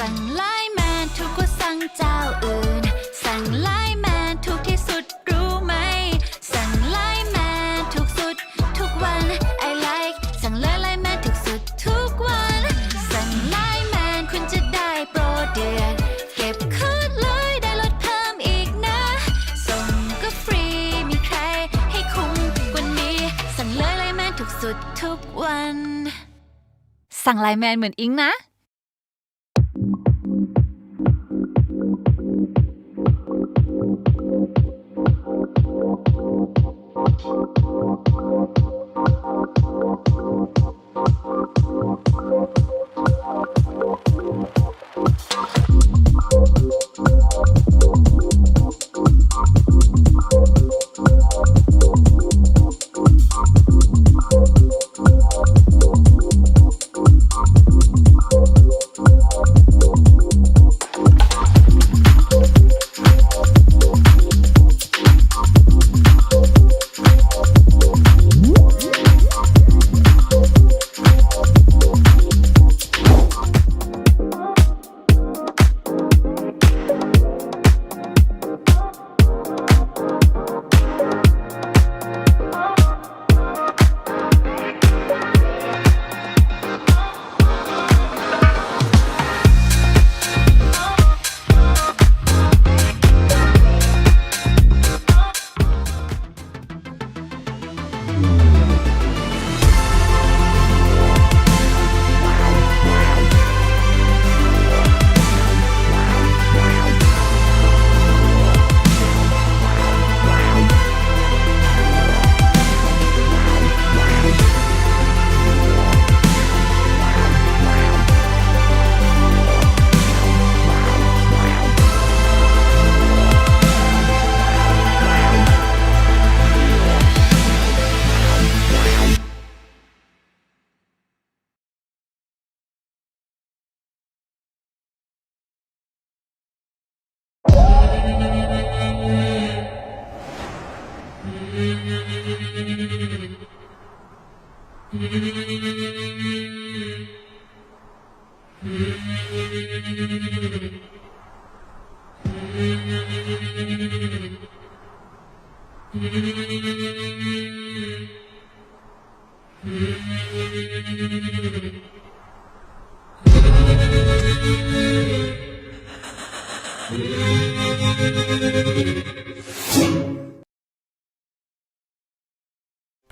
สั่งไลน์แมนถูกกว่าสั่งเจ้าอื่นสั่งไลน์แมนถูกที่สุดรู้ไหมสั่งไลน์แมนถูกสุดทุกวัน I like สั่งเลยไลน์แมนถูกสุดทุกวันสั่งไลน์แมนคุณจะได้โปรเดือนเก็บคืนเลยได้ลดเพิ่มอีกนะส่งก็ฟรีมีใครให้คุ้มกว่านี้สั่งเลยไลน์แมนถูกสุดทุกวันสั่งไลน์แมนเหมือนอิงนะ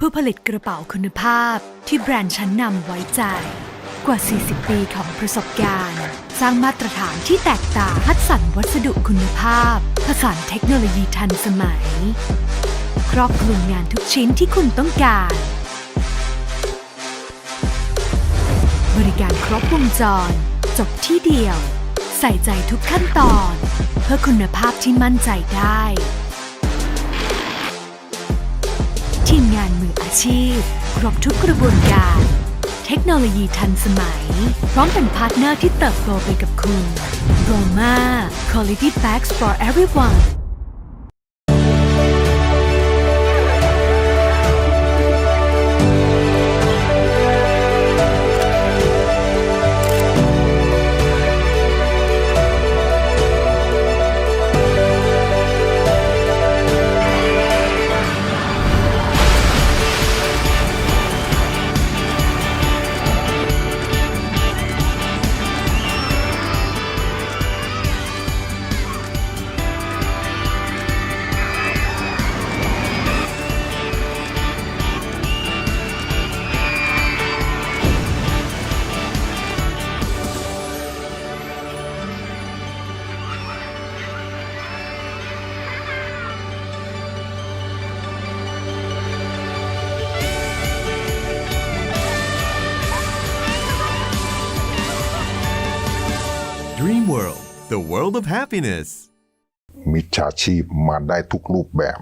ผู้ผลิตกระเป๋าคุณภาพที่แบรนด์ชั้นนำไว้ใจกว่า 40 ปีของประสบการณ์สร้างมาตรฐานที่แตกต่างคัดสรรวัสดุคุณภาพผสานเทคโนโลยีทันสมัยครอบคลุมงานทุกชิ้นที่คุณต้องการบริการครบวงจรจบที่เดียวใส่ใจทุกขั้นตอนเพื่อคุณภาพที่มั่นใจได้ทีมงานมืออาชีพครบทุกกระบวนการเทคโนโลยีทันสมัยพร้อมเป็นพาร์ทเนอร์ที่เติบโตไปกับคุณ Roma Quality Bags for Everyone Dream World, the world of happiness. มิจฉาชีพมาได้ทุกรูปแบบ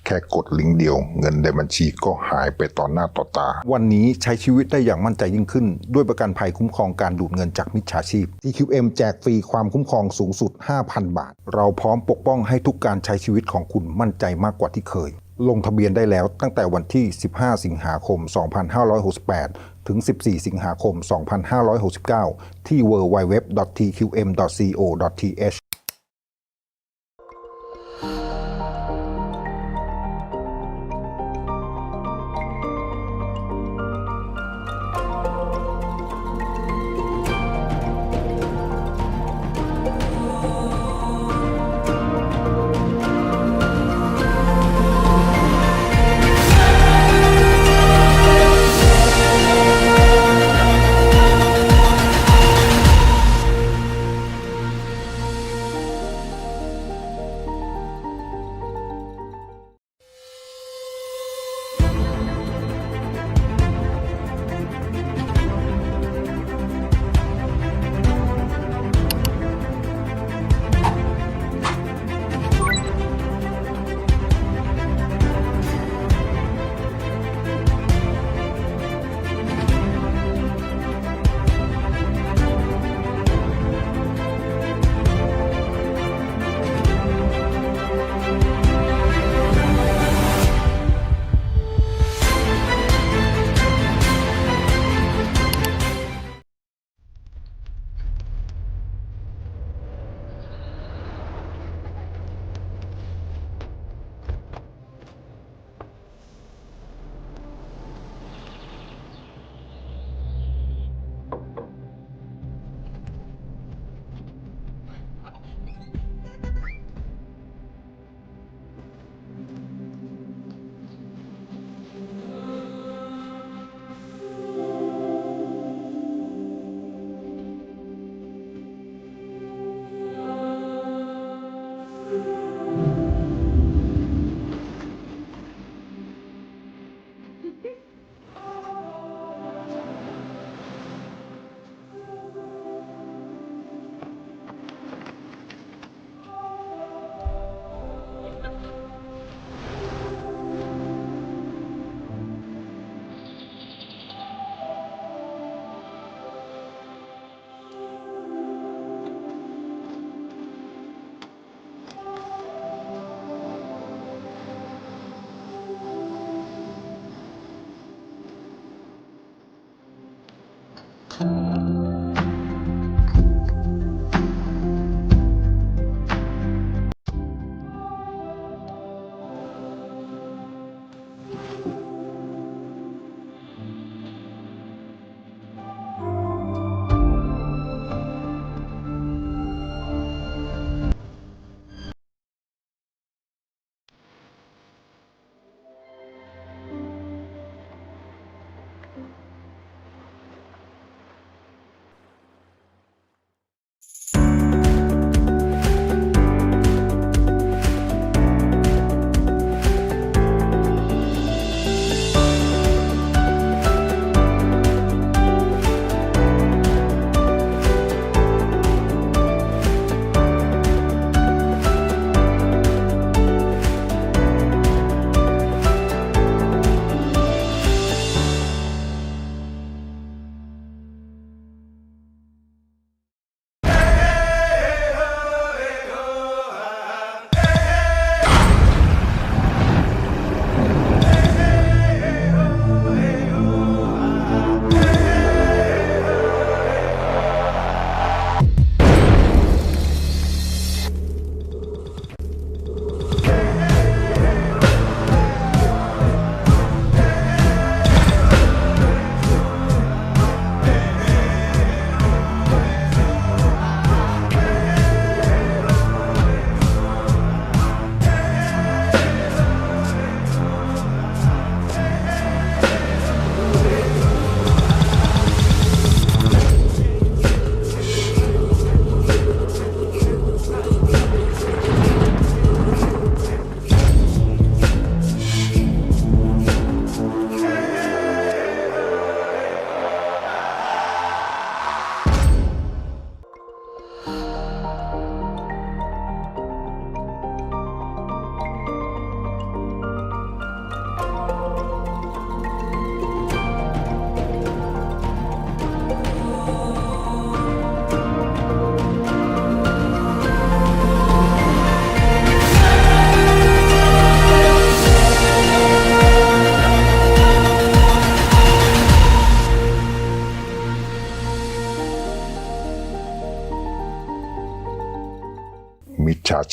แค่กดลิงก์เดียวเงินในบัญชีก็หายไปต่อหน้าต่อตาวันนี้ใช้ชีวิตได้อย่างมั่นใจยิ่งขึ้นด้วยประกันภัยคุ้มครองการดูดเงินจากมิจฉาชีพ TQM แจกฟรีความคุ้มครองสูงสุด 5,000 บาทเราพร้อมปกป้องให้ทุกการใช้ชีวิตของคุณมั่นใจมากกว่าที่เคย ลงทะเบียนได้แล้วตั้งแต่วันที่ 15 สิงหาคม 2568 ถึง 14 สิงหาคม 2569 ที่ www.tqm.co.th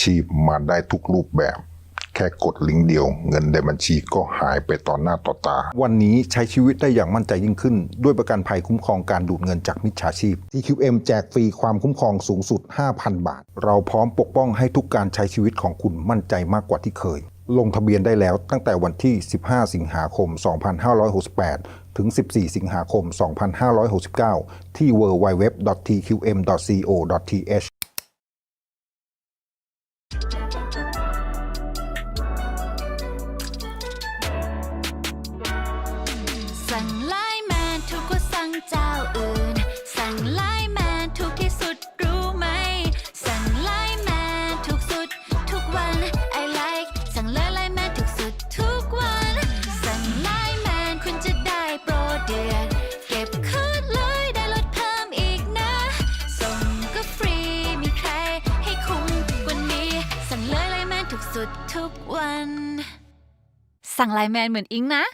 ชีพมาได้ทุกรูปแบบ แค่กดลิงก์เดียวเงินในบัญชีก็หายไปต่อหน้าต่อตาวันนี้ใช้ชีวิตได้อย่างมั่นใจยิ่งขึ้นด้วยประกันภัยคุ้มครองการดูดเงินจากมิจฉาชีพ TQM แจกฟรีความคุ้มครองสูงสุด 5,000 บาทเราพร้อมปกป้องให้ทุกการใช้ชีวิตของคุณมั่นใจมากกว่าที่เคยลงทะเบียนได้แล้วตั้งแต่วันที่ 15 สิงหาคม 2568 ถึง 14 สิงหาคม 2569 ที่ www.tqm.co.thสั่งไลน์แมนถูกกว่าสั่งเจ้าอื่นสั่งไลน์แมนถูกที่สุดรู้ไหมสั่งไลน์แมนถูกสุดทุกวัน I like สั่งเลยไลน์แมนถูกสุดทุกวันสั่งไลน์แมนคุณจะได้โปรเดือนเก็บคืนเลยได้ลดเพิ่มอีกนะส่งก็ฟรีมีใครให้คุ้มกว่านี้สั่งเลยไลน์แมนถูกสุดทุกวันสั่งไลน์แมนเหมือนอิงนะ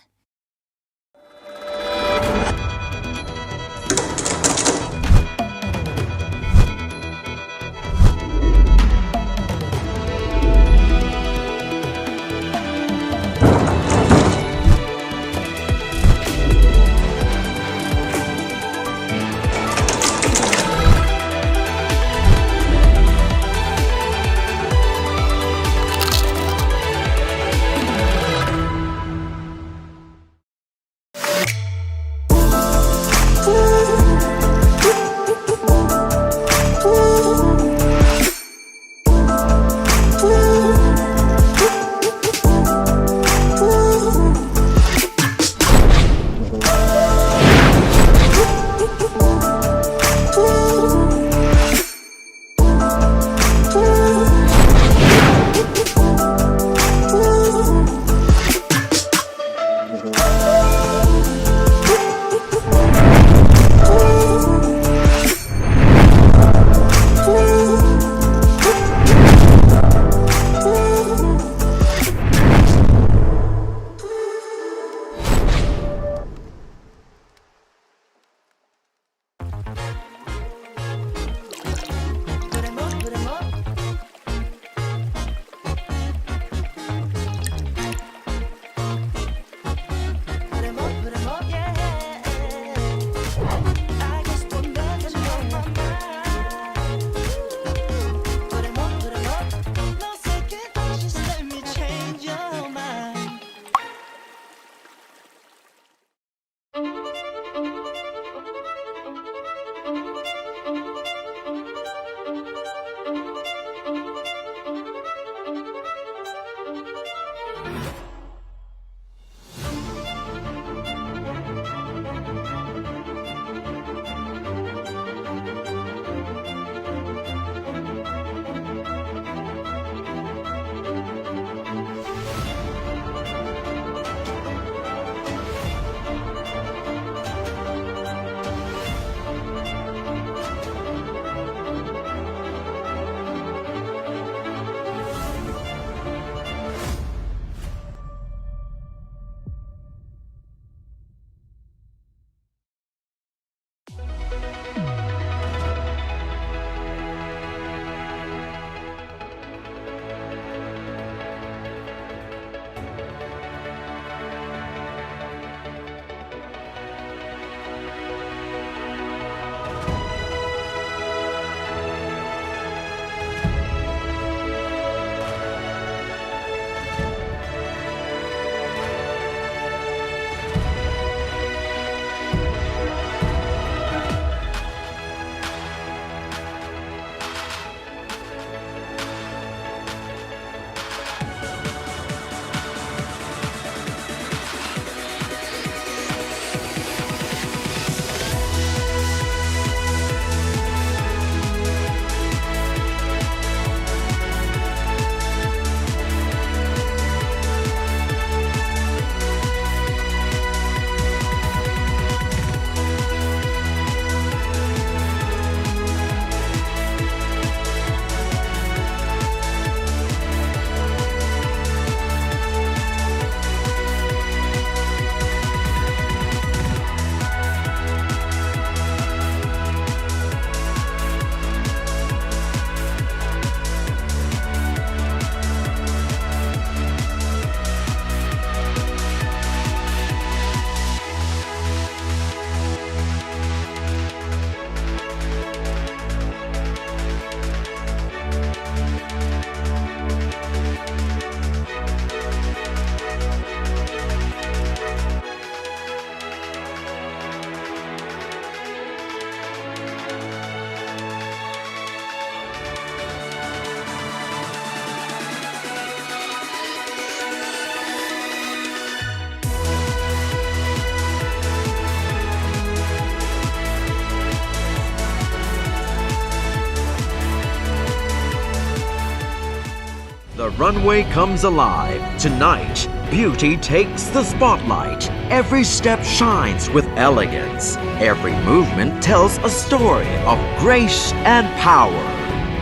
runway comes alive. Tonight, beauty takes the spotlight. Every step shines with elegance. Every movement tells a story of grace and power.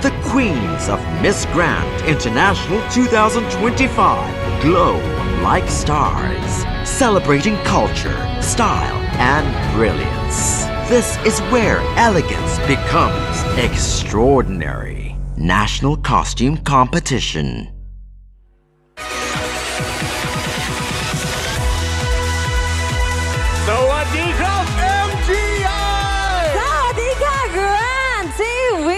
The queens of Miss Grand International 2025 glow like stars, celebrating culture, style, and brilliance. This is where elegance becomes extraordinary. National Costume Competition. สวัสดีครับ MGI สวัสดีค่ะ GrandTV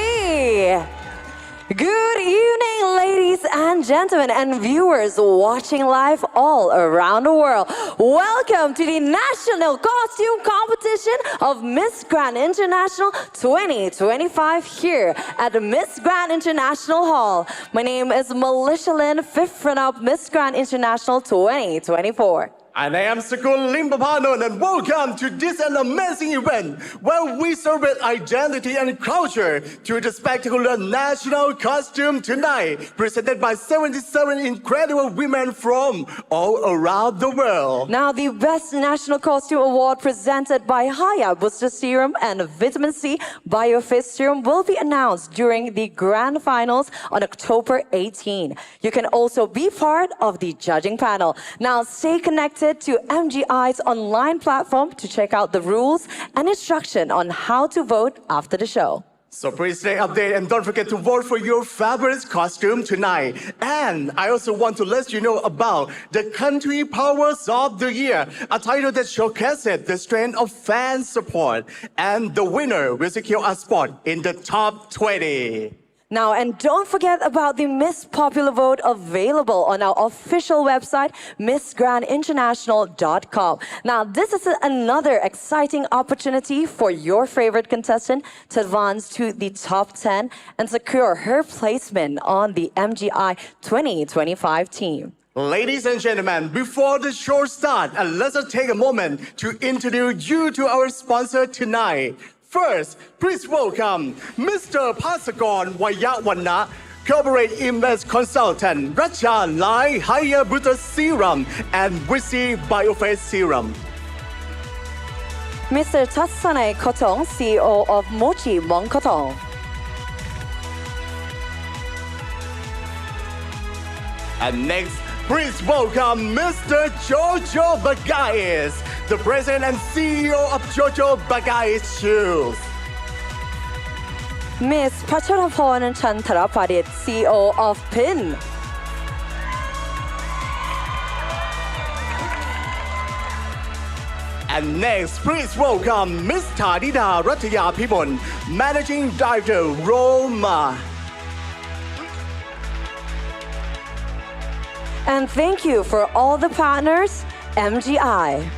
Good evening, ladies and gentlemen, and viewers watching live all around the world. Welcome to the National Costume Competition of Miss Grand International 2025 here at the Miss Grand International Hall. My name is Melissa Lin, fifth runner-up Miss Grand International 2024. And I am Sakul Limpapanon, and welcome to this an amazing event where we celebrate identity and culture through the spectacular national costume tonight, presented by 77 incredible women from all around the world. Now, the Best National Costume Award presented by Haya Booster Serum and Vitamin C BioFit Serum will be announced during the grand finals on October 18. You can also be part of the judging panel. Now, stay connected to MGI's online platform to check out the rules and instruction on how to vote after the show. So please stay updated and don't forget to vote for your favorite costume tonight. And I also want to let you know about the Country Powers of the Year, a title that showcases the strength of fan support. And the winner will secure a spot in the top 20. Now, and don't forget about the Miss Popular Vote available on our official website, MissGrandInternational.com. Now, this is another exciting opportunity for your favorite contestant to advance to the top 10 and secure her placement on the MGI 2025 team. Ladies and gentlemen, before the show starts, let's take a moment to introduce you to our sponsor tonight. First, please welcome Mr. Pasakon Wayawana, Corporate Invest Consultant, Racha Lai Higher Butter Serum, and Wisi BioFit Serum. Mr. Tatsanai Kotong, CEO of Mochi Mong Kotong. And next, please welcome Mr. Jojo Bagais, the President and CEO of Jojo Bagais Shoes. Miss Pacharapon Chantarapadit, CEO of PIN. And next, please welcome Miss Tadida Rataya Pibon, Managing Director, Roma. And thank you for all the partners, MGI,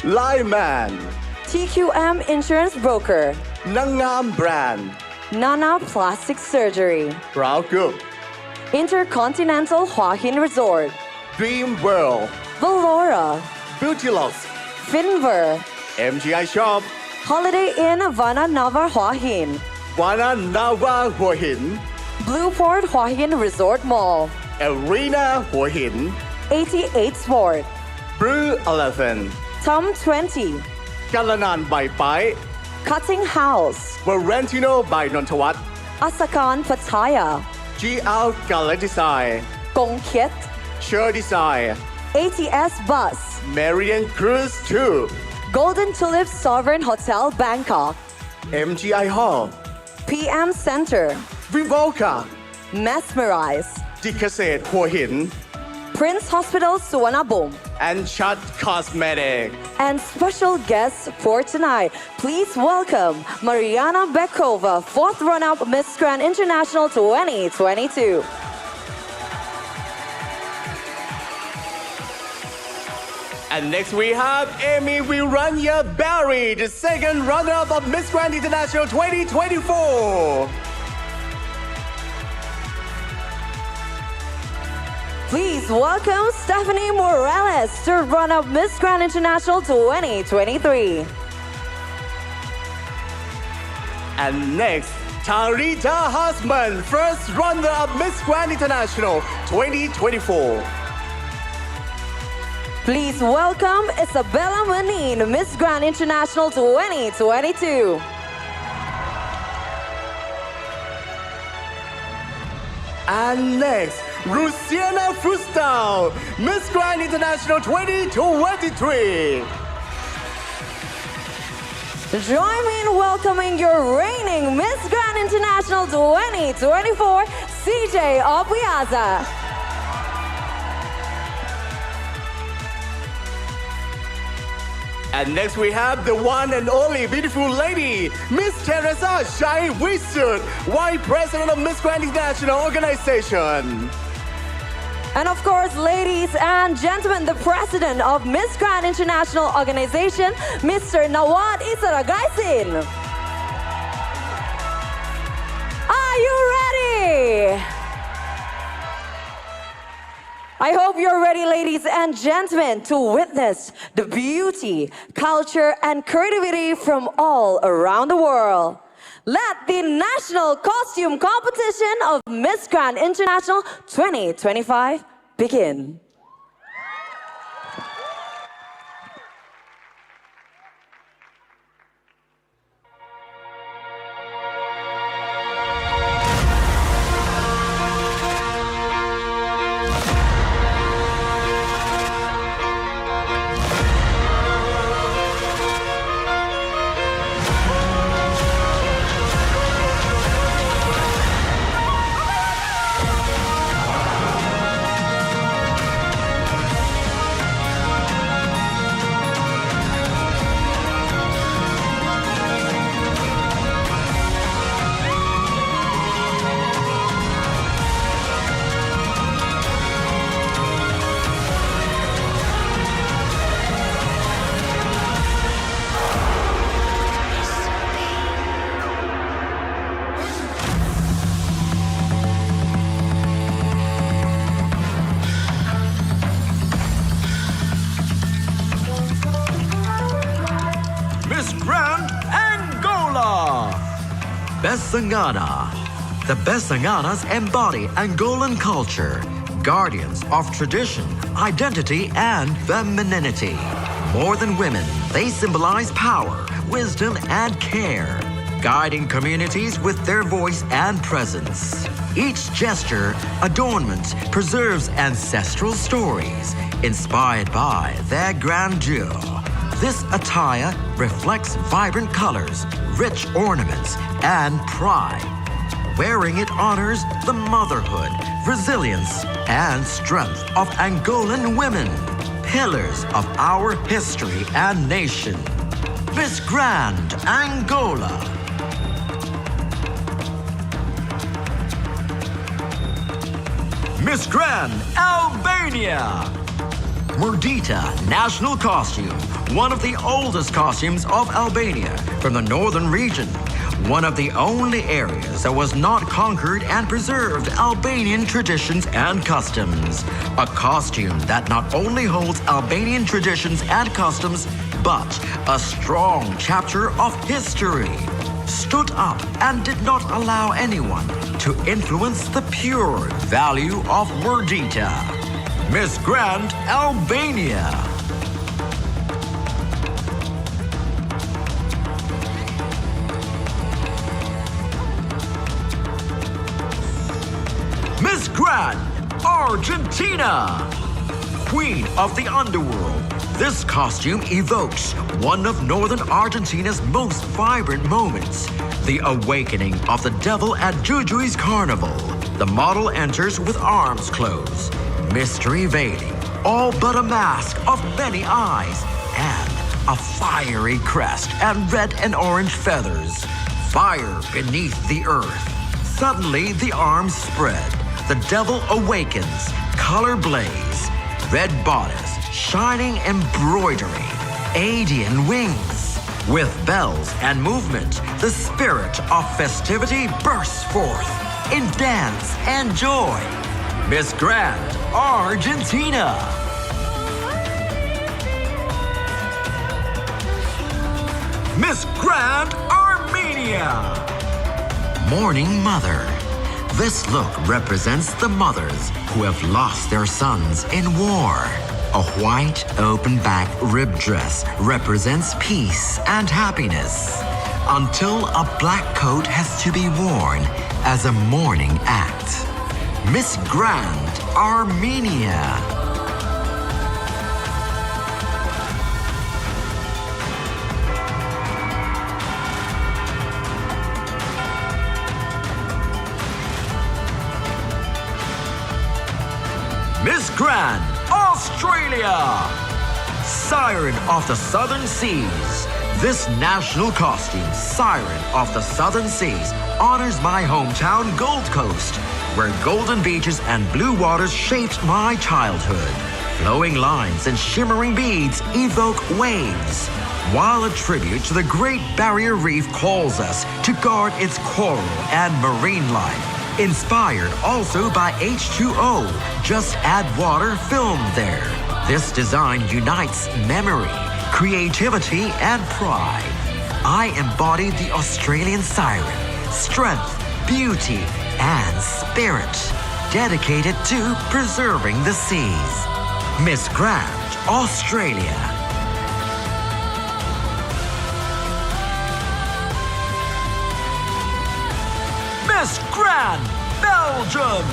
Lyman, TQM Insurance Broker, Nangam Brand, Nana Plastic Surgery, Proud Group, Intercontinental Hua Hin Resort, Dream World, Valora, Beautyloss, Finver, MGI Shop, Holiday Inn Vana Nava Hua Hin, Wana Nawa Hua Hin, Blueport Hua Hin Resort Mall, Arena Hua Hin, 88 Sport, Blue Elephant, Tom 20, Kalanan by Pai, Cutting House, Valentino by Nontawat, Asakan Pattaya, GL Gallet Design, Gong Kiet, Sure Design, ATS Bus, Marian Cruise 2, Golden Tulip Sovereign Hotel Bangkok, MGI Hall, PM Center, Vivolca, Mesmerize, Dikaset Hua Hin, Prince Hospital Suvarnabhumi, and Chat Cosmetic. and special guests for tonight. Please welcome Mariana Bekova, fourth runner-up Miss Grand International 2022. And next we have Amy Viranya Barry, the second runner-up of Miss Grand International 2024. Please welcome Stephanie Morales, third runner-up Miss Grand International 2023. And next, Tarita Hasman, first runner-up Miss Grand International 2024. Please welcome Isabella Manin, Miss Grand International 2022. And next, Luciana Fustal, Miss Grand International 2023. Join me in welcoming your reigning Miss Grand International 2024, CJ Obiaza. And next we have the one and only beautiful lady, Miss Teresa Shai Wisut, Vice President of Miss Grand International Organization. And of course, ladies and gentlemen, the president of Miss Grand International Organization, Mr. Nawad Isaragaisin. Are you ready? I hope you're ready, ladies and gentlemen, to witness the beauty, culture, and creativity from all around the world. Let the National Costume Competition of Miss Grand International 2025 begin. Miss Grand Angola! Besangana. The Besanganas embody Angolan culture, guardians of tradition, identity, and femininity. More than women, they symbolize power, wisdom, and care, guiding communities with their voice and presence. Each gesture, adornment, preserves ancestral stories, inspired by their grandeur. This attire reflects vibrant colors, rich ornaments, and pride. Wearing it honors the motherhood, resilience, and strength of Angolan women, pillars of our history and nation. Miss Grand Angola. Miss Grand Albania. Murdita National Costume, one of the oldest costumes of Albania from the northern region. One of the only areas that was not conquered and preserved Albanian traditions and customs. A costume that not only holds Albanian traditions and customs, but a strong chapter of history. Stood up and did not allow anyone to influence the pure value of Murdita. Miss Grand Albania. Miss Grand Argentina. Queen of the underworld, this costume evokes one of northern Argentina's most vibrant moments, the awakening of the devil at Jujuy's carnival. The model enters with arms closed, mystery veiling, all but a mask of many eyes, and a fiery crest and red and orange feathers. Fire beneath the earth. Suddenly the arms spread. The devil awakens, color blaze, red bodice, shining embroidery, Adian wings. With bells and movement, the spirit of festivity bursts forth in dance and joy. Miss Grand Argentina. Miss Grand Armenia. mourning mother. This look represents the mothers who have lost their sons in war. A white open-back ribbed dress represents peace and happiness, until a black coat has to be worn as a mourning act. Miss Grand Armenia. Miss Grand Australia. Siren of the Southern Seas. This national costume, Siren of the Southern Seas, honors my hometown Gold Coast, where golden beaches and blue waters shaped my childhood. Flowing lines and shimmering beads evoke waves, while a tribute to the Great Barrier Reef calls us to guard its coral and marine life. Inspired also by H2O, Just Add Water filmed there. This design unites memory, creativity, and pride. I embodied the Australian siren, strength, beauty, and spirit, dedicated to preserving the seas. Miss Grand Australia. Miss Grand Belgium.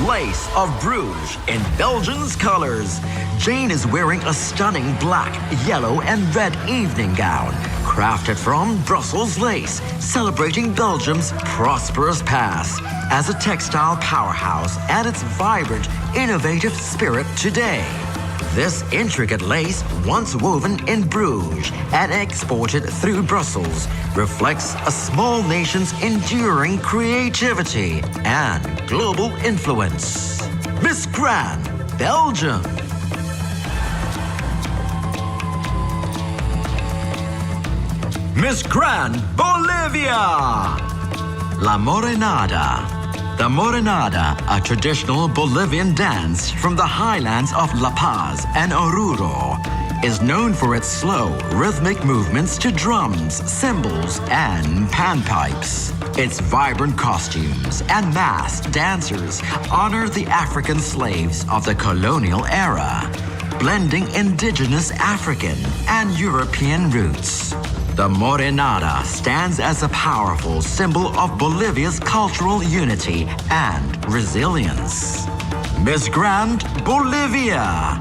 Lace of Bruges in Belgium's colors. Jane is wearing a stunning black, yellow, and red evening gown, crafted from Brussels lace, celebrating Belgium's prosperous past as a textile powerhouse and its vibrant, innovative spirit today. This intricate lace, once woven in Bruges and exported through Brussels, reflects a small nation's enduring creativity and global influence. Miss Grand Belgium. Miss Grand Bolivia. La Morenada. The Morenada, a traditional Bolivian dance from the highlands of La Paz and Oruro, is known for its slow, rhythmic movements to drums, cymbals, and panpipes. Its vibrant costumes and masked dancers honor the African slaves of the colonial era, blending indigenous African and European roots. The Morenada stands as a powerful symbol of Bolivia's cultural unity and resilience. Miss Grand Bolivia.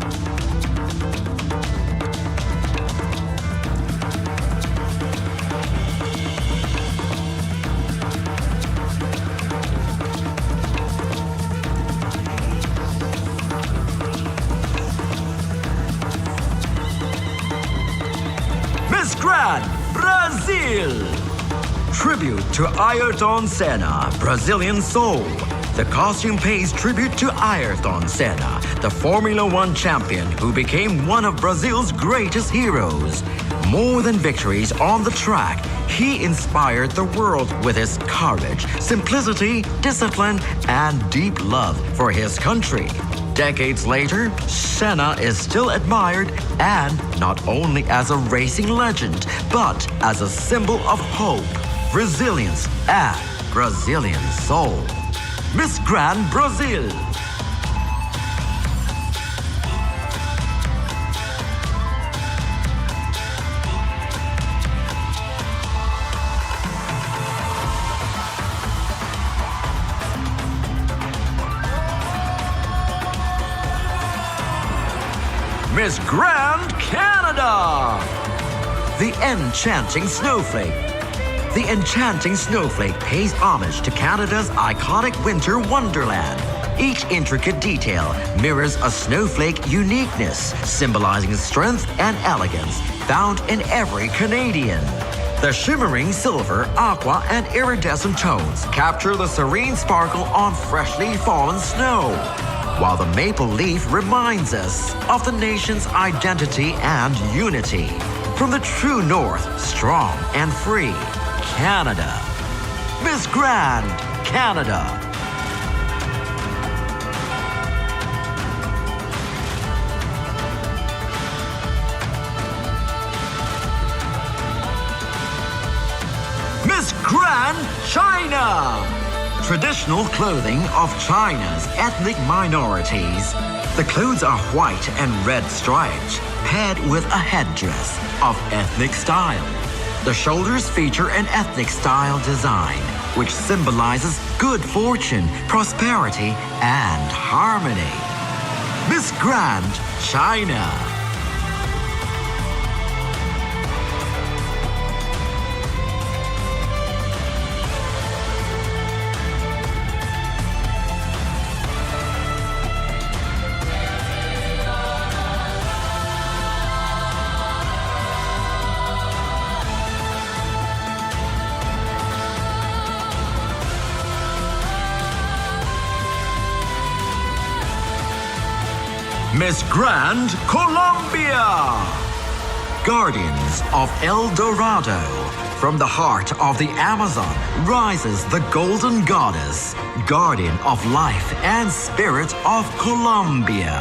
Miss Grand Brazil. Tribute to Ayrton Senna, Brazilian soul. The costume pays tribute to Ayrton Senna, the Formula One champion who became one of Brazil's greatest heroes. More than victories on the track, he inspired the world with his courage, simplicity, discipline, and deep love for his country. Decades later, Senna is still admired, and not only as a racing legend, but as a symbol of hope, resilience, and Brazilian soul. Miss Grand Brazil. Miss Grand Canada. The Enchanting Snowflake. The Enchanting Snowflake pays homage to Canada's iconic winter wonderland. Each intricate detail mirrors a snowflake uniqueness, symbolizing strength and elegance found in every Canadian. The shimmering silver, aqua, and iridescent tones capture the serene sparkle on freshly fallen snow, while the maple leaf reminds us of the nation's identity and unity. From the true north, strong and free, Canada. Miss Grand Canada. Miss Grand and China. Traditional clothing of China's ethnic minorities. The clothes are white and red striped, paired with a headdress of ethnic style. The shoulders feature an ethnic style design, which symbolizes good fortune, prosperity, and harmony. Miss Grand China. Miss Grand Colombia. Guardians of El Dorado. From the heart of the Amazon rises the golden goddess, guardian of life and spirit of Colombia.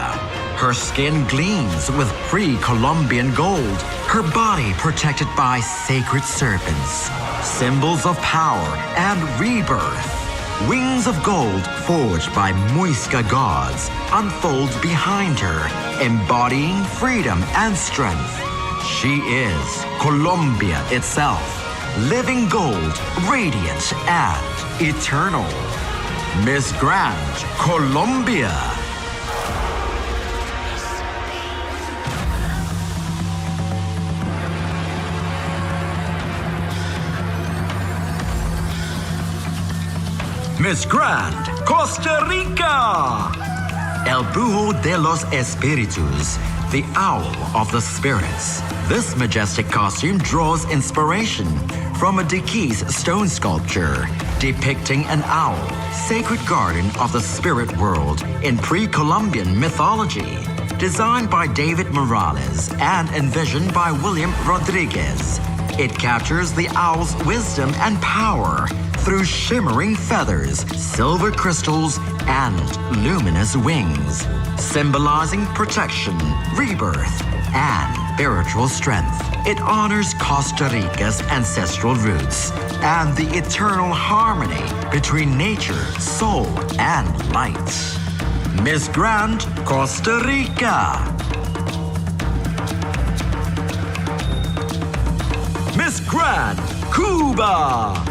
Her skin gleams with pre-Columbian gold, her body protected by sacred serpents, symbols of power and rebirth. Wings of gold forged by Muisca gods unfold behind her, embodying freedom and strength. She is Colombia itself, living gold, radiant and eternal. Miss Grand Colombia. Miss Grand Costa Rica. El Brujo de los Espíritus, the Owl of the Spirits. This majestic costume draws inspiration from a Diquís stone sculpture depicting an owl, sacred guardian of the spirit world in pre-Columbian mythology. Designed by David Morales and envisioned by William Rodriguez, it captures the owl's wisdom and power through shimmering feathers, silver crystals, and luminous wings, symbolizing protection, rebirth, and spiritual strength. It honors Costa Rica's ancestral roots and the eternal harmony between nature, soul, and light. Miss Grand Costa Rica. Miss Grand Cuba.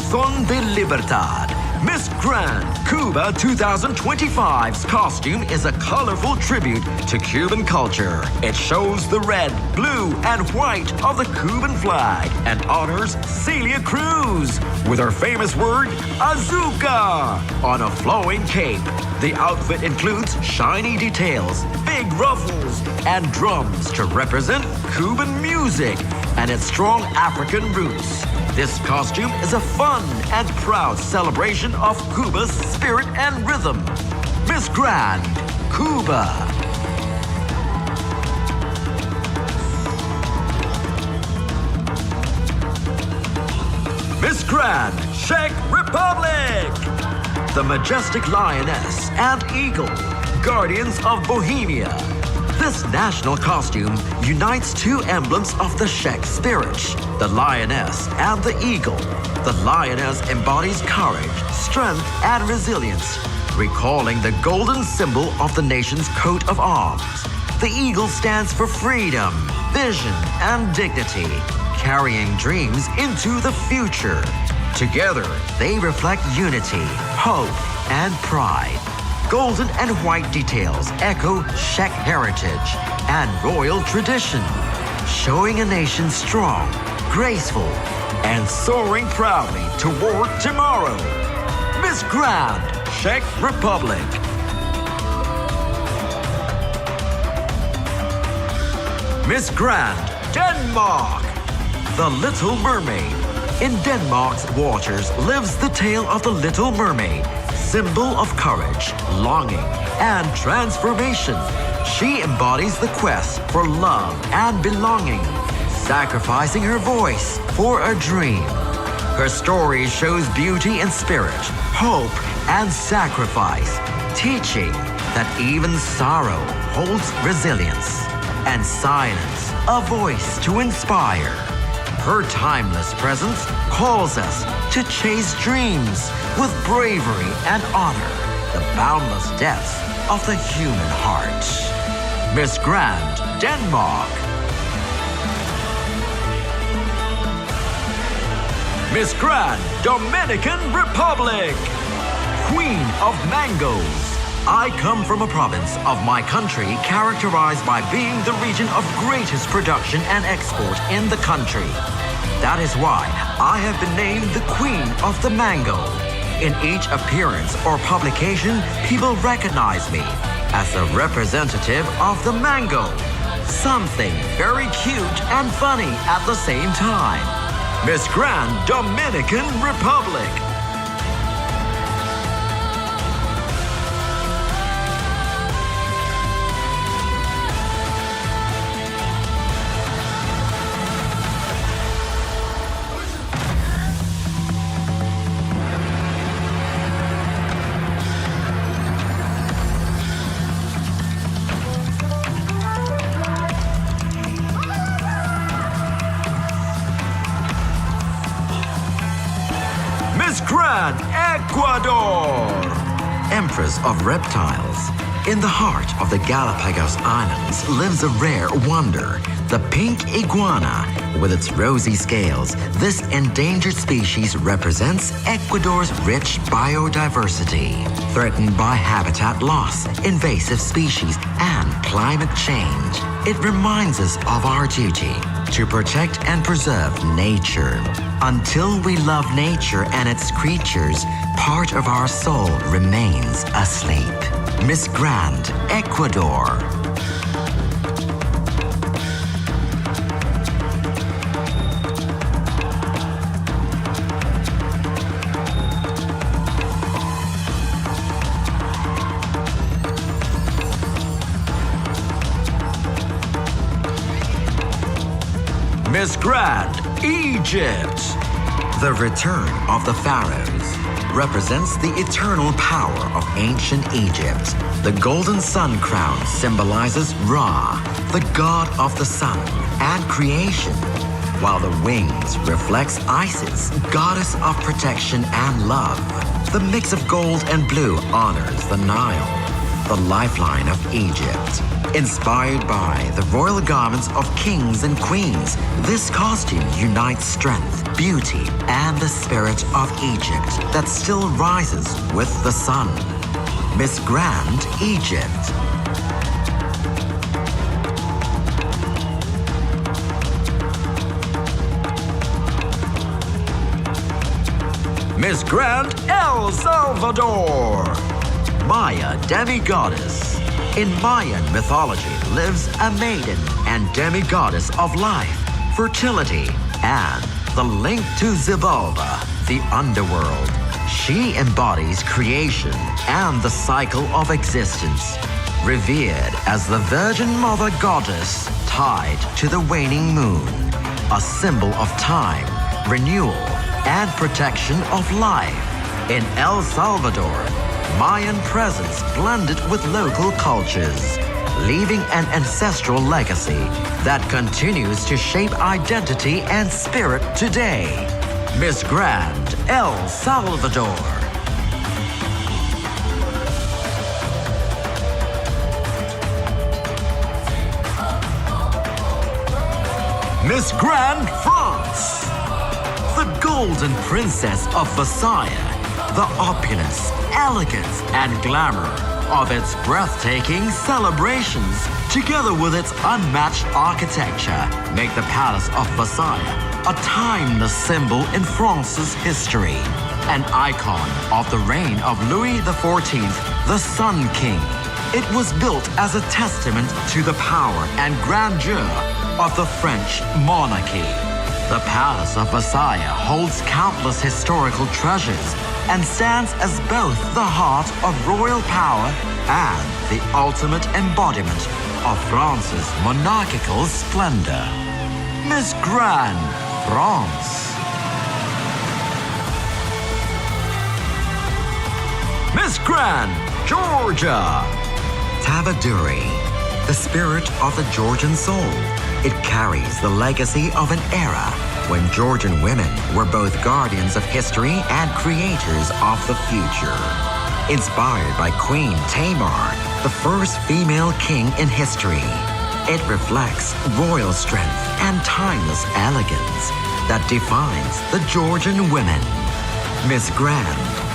Son de Libertad. Miss Grand Cuba 2025's costume is a colorful tribute to Cuban culture. It shows the red, blue, and white of the Cuban flag and honors Celia Cruz with her famous word, azúcar, on a flowing cape. The outfit includes shiny details, big ruffles, and drums to represent Cuban music and its strong African roots. This costume is a fun and proud celebration of Cuba's spirit and rhythm. Miss Grand Cuba. Miss Grand Czech Republic. The majestic lioness and eagle, guardians of Bohemia. This national costume unites two emblems of the Czech spirit, the lioness and the eagle. The lioness embodies courage, strength, and resilience, recalling the golden symbol of the nation's coat of arms. The eagle stands for freedom, vision, and dignity, carrying dreams into the future. Together, they reflect unity, hope, and pride. Golden and white details echo Czech heritage and royal tradition, showing a nation strong, graceful, and soaring proudly toward tomorrow. Miss Grand Czech Republic. Miss Grand Denmark. The Little Mermaid. In Denmark's waters lives the tale of the Little Mermaid, symbol of courage, longing, and transformation. She embodies the quest for love and belonging, sacrificing her voice for a dream. Her story shows beauty and spirit, hope and sacrifice, teaching that even sorrow holds resilience and silence a voice to inspire. Her timeless presence calls us to chase dreams with bravery and honor the boundless depths of the human heart. Miss Grand, Denmark. Miss Grand, Dominican Republic. Queen of Mangoes. I come from a province of my country characterized by being the region of greatest production and export in the country. That is why I have been named the Queen of the Mango. In each appearance or publication, people recognize me as a representative of the mango. Something very cute and funny at the same time. Miss Grand Dominican Republic. Miss Grand Ecuador. Empress of reptiles. In the heart of the Galapagos Islands lives a rare wonder, the pink iguana. With its rosy scales, this endangered species represents Ecuador's rich biodiversity. Threatened by habitat loss, invasive species, and climate change, it reminds us of our duty to protect and preserve nature. Until we love nature and its creatures, part of our soul remains asleep. Miss Grand, Ecuador. Miss Grand, Egypt. The return of the pharaohs represents the eternal power of ancient Egypt. The golden sun crown symbolizes Ra, the god of the sun and creation, while the wings reflects Isis, goddess of protection and love. The mix of gold and blue honors the Nile, the lifeline of Egypt. Inspired by the royal garments of kings and queens, this costume unites strength, beauty, and the spirit of Egypt that still rises with the sun. Miss Grand, Egypt. Miss Grand, El Salvador. Maya demigoddess. In Mayan mythology lives a maiden and demigoddess of life, fertility, and the link to Xibalba, the underworld. She embodies creation and the cycle of existence, revered as the Virgin Mother Goddess tied to the waning moon, a symbol of time, renewal, and protection of life. In El Salvador, Mayan presence blended with local cultures, leaving an ancestral legacy that continues to shape identity and spirit today. Miss Grand, El Salvador. Miss Grand, France. The Golden Princess of Versailles. The opulence, elegance, and glamour of its breathtaking celebrations, together with its unmatched architecture, make the Palace of Versailles a timeless symbol in France's history. An icon of the reign of Louis XIV, the Sun King. It was built as a testament to the power and grandeur of the French monarchy. The Palace of Versailles holds countless historical treasures and stands as both the heart of royal power and the ultimate embodiment of France's monarchical splendor. Miss Grand, France. Miss Grand, Georgia. Tabaduri, the spirit of the Georgian soul. It carries the legacy of an era when Georgian women were both guardians of history and creators of the future. Inspired by Queen Tamar, the first female king in history, it reflects royal strength and timeless elegance that defines the Georgian women. Miss Grand,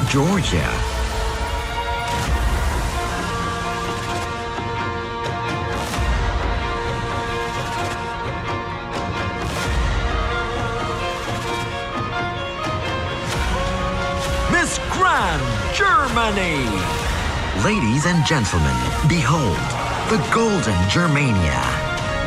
Georgia. Miss Grand, Germany. Ladies and gentlemen, behold the Golden Germania,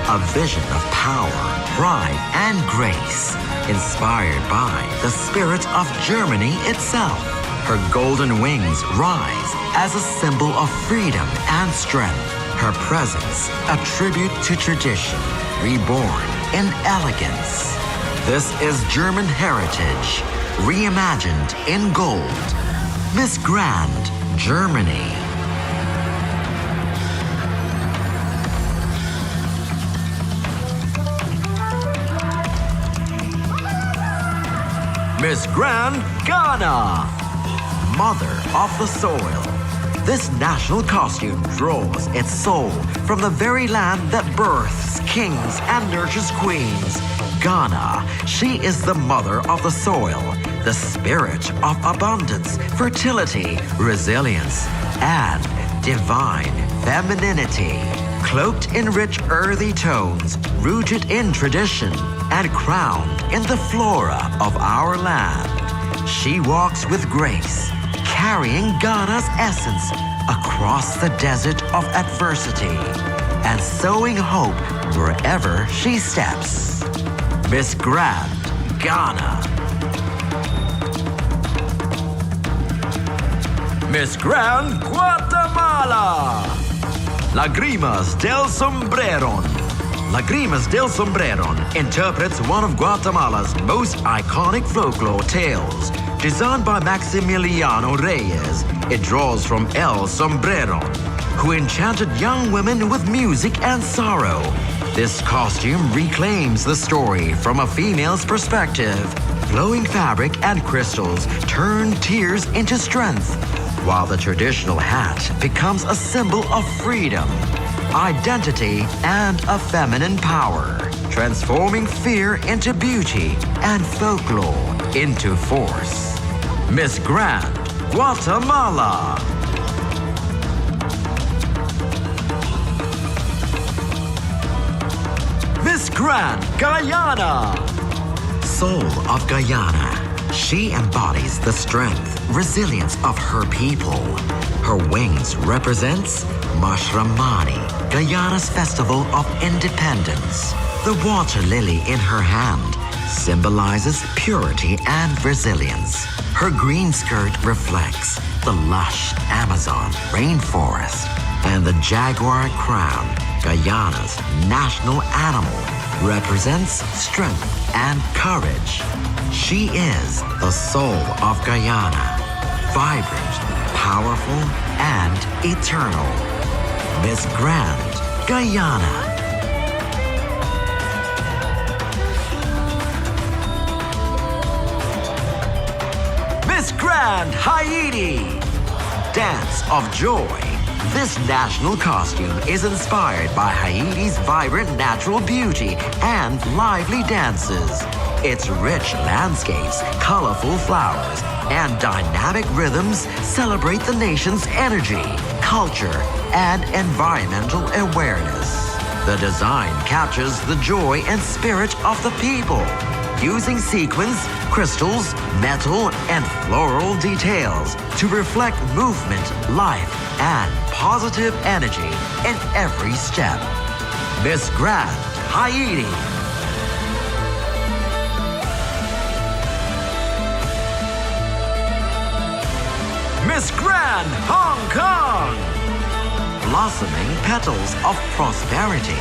a vision of power, pride, and grace, inspired by the spirit of Germany itself. Her golden wings rise as a symbol of freedom and strength. Her presence, a tribute to tradition, reborn in elegance. This is German heritage, reimagined in gold. Miss Grand, Germany. Miss Grand, Ghana, Mother of the Soil. This national costume draws its soul from the very land that births kings and nurtures queens. Ghana, she is the mother of the soil, the spirit of abundance, fertility, resilience, and divine femininity. Cloaked in rich earthy tones, rooted in tradition, and crowned in the flora of our land. She walks with grace, carrying Ghana's essence across the desert of adversity and sowing hope wherever she steps. Miss Grand, Ghana. Miss Grand, Guatemala. Lagrimas del Sombrero. Lagrimas del Sombrero interprets one of Guatemala's most iconic folklore tales. Designed by Maximiliano Reyes, it draws from El Sombrero, who enchanted young women with music and sorrow. This costume reclaims the story from a female's perspective. Glowing fabric and crystals turn tears into strength, while the traditional hat becomes a symbol of freedom, identity, and a feminine power, transforming fear into beauty and folklore into force. Miss Grand, Guatemala. Miss Grand, Guyana. Soul of Guyana. She embodies the strength, resilience of her people. Her wings represents Mashramani, Guyana's festival of independence. The water lily in her hand symbolizes purity and resilience. Her green skirt reflects the lush Amazon rainforest, and the jaguar crown, Guyana's national animal, represents strength and courage. She is the soul of Guyana, vibrant, powerful, and eternal. Miss Grand, Guyana. Miss Grand, Haiti. Dance of Joy. This national costume is inspired by Haiti's vibrant natural beauty and lively dances. Its rich landscapes, colorful flowers, and dynamic rhythms celebrate the nation's energy, culture, and environmental awareness. The design captures the joy and spirit of the people, using sequins, crystals, metal, and floral details to reflect movement, life, and positive energy in every step. Miss Grand, Haiti. Miss Grand, Hong Kong. Blossoming petals of prosperity.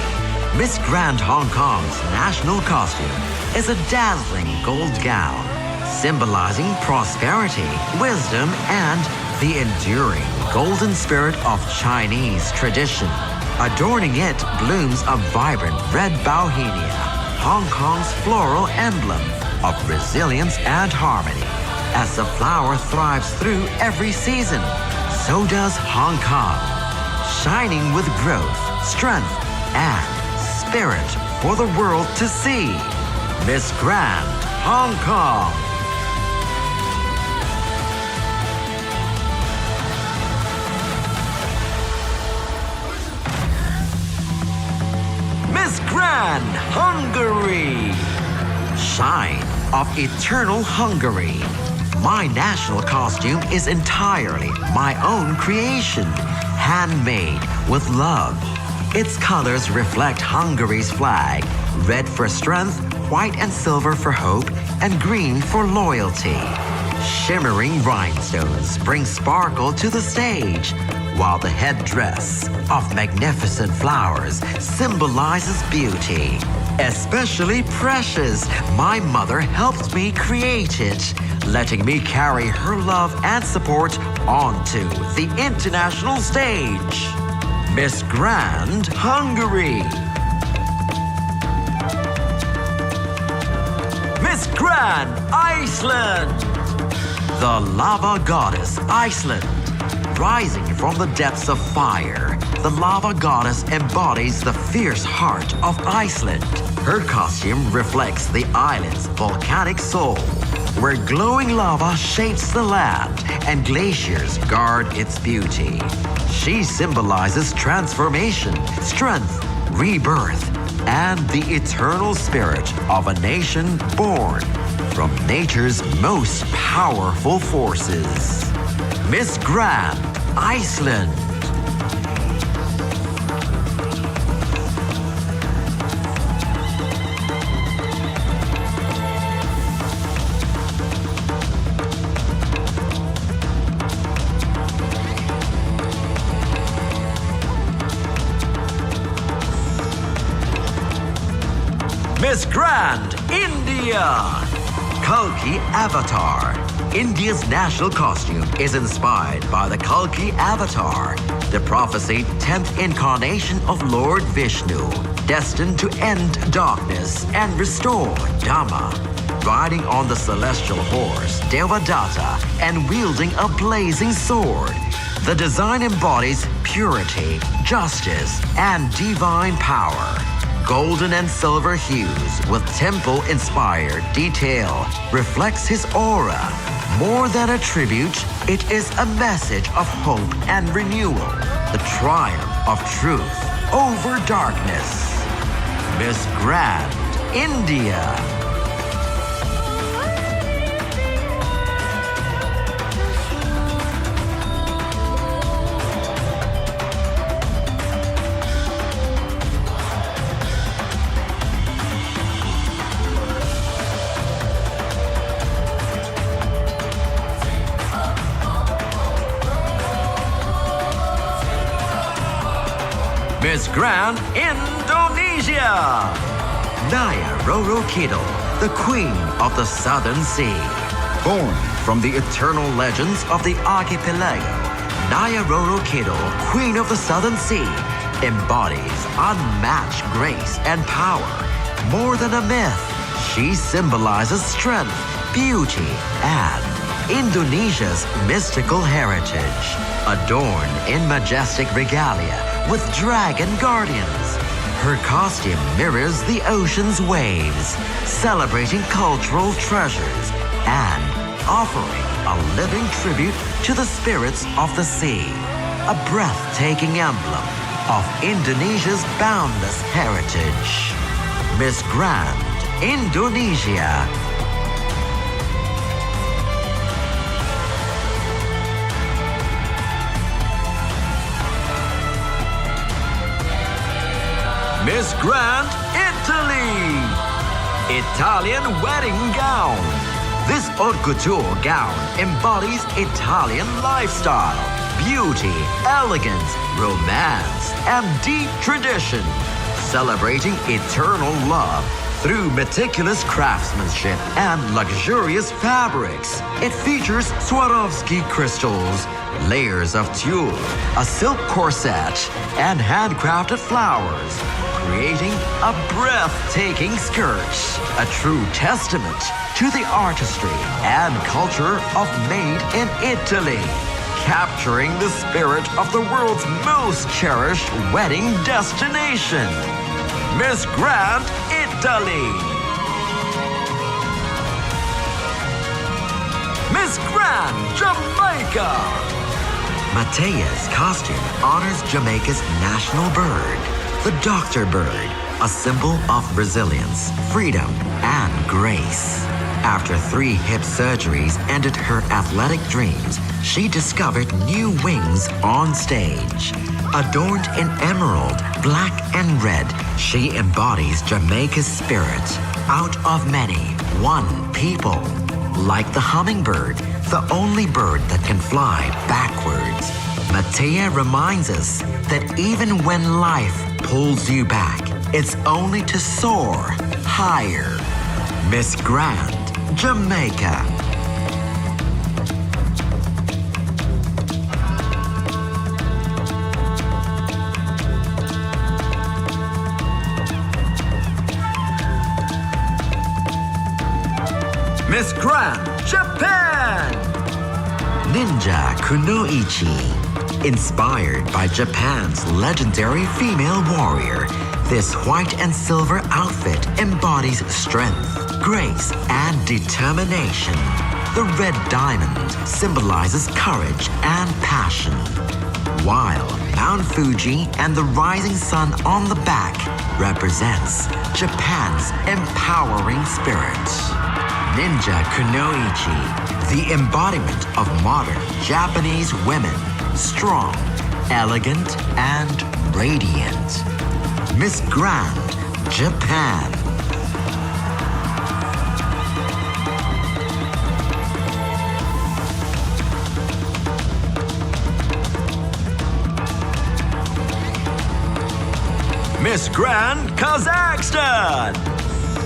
Miss Grand Hong Kong's national costume is a dazzling gold gown, symbolizing prosperity, wisdom, and the enduring golden spirit of Chinese tradition. Adorning it blooms a vibrant red bauhinia, Hong Kong's floral emblem of resilience and harmony. As the flower thrives through every season, so does Hong Kong, shining with growth, strength, and spirit for the world to see. Miss Grand Hong Kong. Miss Grand Hungary. Shine of eternal Hungary. My national costume is entirely my own creation, handmade with love. Its colors reflect Hungary's flag, red for strength, white and silver for hope, and green for loyalty. Shimmering rhinestones bring sparkle to the stage, while the headdress of magnificent flowers symbolizes beauty. Especially precious, my mother helped me create it, letting me carry her love and support onto the international stage. Miss Grand Hungary. Miss Grand Iceland. The lava goddess Iceland. Rising from the depths of fire, the lava goddess embodies the fierce heart of Iceland. Her costume reflects the island's volcanic soul, where glowing lava shapes the land and glaciers guard its beauty. She symbolizes transformation, strength, rebirth, and the eternal spirit of a nation born from nature's most powerful forces. Miss Grand Iceland. Miss Grand India. Kalki Avatar. India's national costume is inspired by the Kalki Avatar, the prophesied 10th incarnation of Lord Vishnu, destined to end darkness and restore Dhamma. Riding on the celestial horse, Devadatta, and wielding a blazing sword, the design embodies purity, justice, and divine power. Golden and silver hues with temple-inspired detail reflects his aura. More than a tribute, it is a message of hope and renewal, the triumph of truth over darkness. Miss Grand India. Miss Grand Indonesia. Naya Roro Kidul, the Queen of the Southern Sea. Born from the eternal legends of the archipelago, Naya Roro Kidul, Queen of the Southern Sea, embodies unmatched grace and power. More than a myth, she symbolizes strength, beauty, and Indonesia's mystical heritage. Adorned in majestic regalia with dragon guardians, her costume mirrors the ocean's waves, celebrating cultural treasures and offering a living tribute to the spirits of the sea, a breathtaking emblem of Indonesia's boundless heritage. Miss Grand Indonesia. Miss Grand Italy. Italian wedding gown. This haute couture gown embodies Italian lifestyle, beauty, elegance, romance, and deep tradition, celebrating eternal love Through meticulous craftsmanship and luxurious fabrics, it features Swarovski crystals, layers of tulle, a silk corset, and handcrafted flowers, creating a breathtaking skirt, a true testament to the artistry and culture of Made in Italy, capturing the spirit of the world's most cherished wedding destination, Miss Grand Italy. Miss Grand Jamaica. Matea's costume honors Jamaica's national bird, the doctor bird, a symbol of resilience, freedom, and grace. After 3 hip surgeries ended her athletic dreams, she discovered new wings on stage. Adorned in emerald, black, and red, she embodies Jamaica's spirit. Out of many, one people. Like the hummingbird, the only bird that can fly backwards, Matea reminds us that even when life pulls you back, it's only to soar higher. Miss Grand Jamaica. Miss Grand Japan. Ninja Kunoichi. Inspired by Japan's legendary female warrior, this white and silver outfit embodies strength, grace, and determination. The red diamond symbolizes courage and passion, while Mount Fuji and the rising sun on the back represents Japan's empowering spirit. Ninja Kunoichi, the embodiment of modern Japanese women, strong, elegant, and radiant. Miss Grand Japan. Miss Grand Kazakhstan.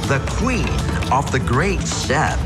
The Queen of the Great Step.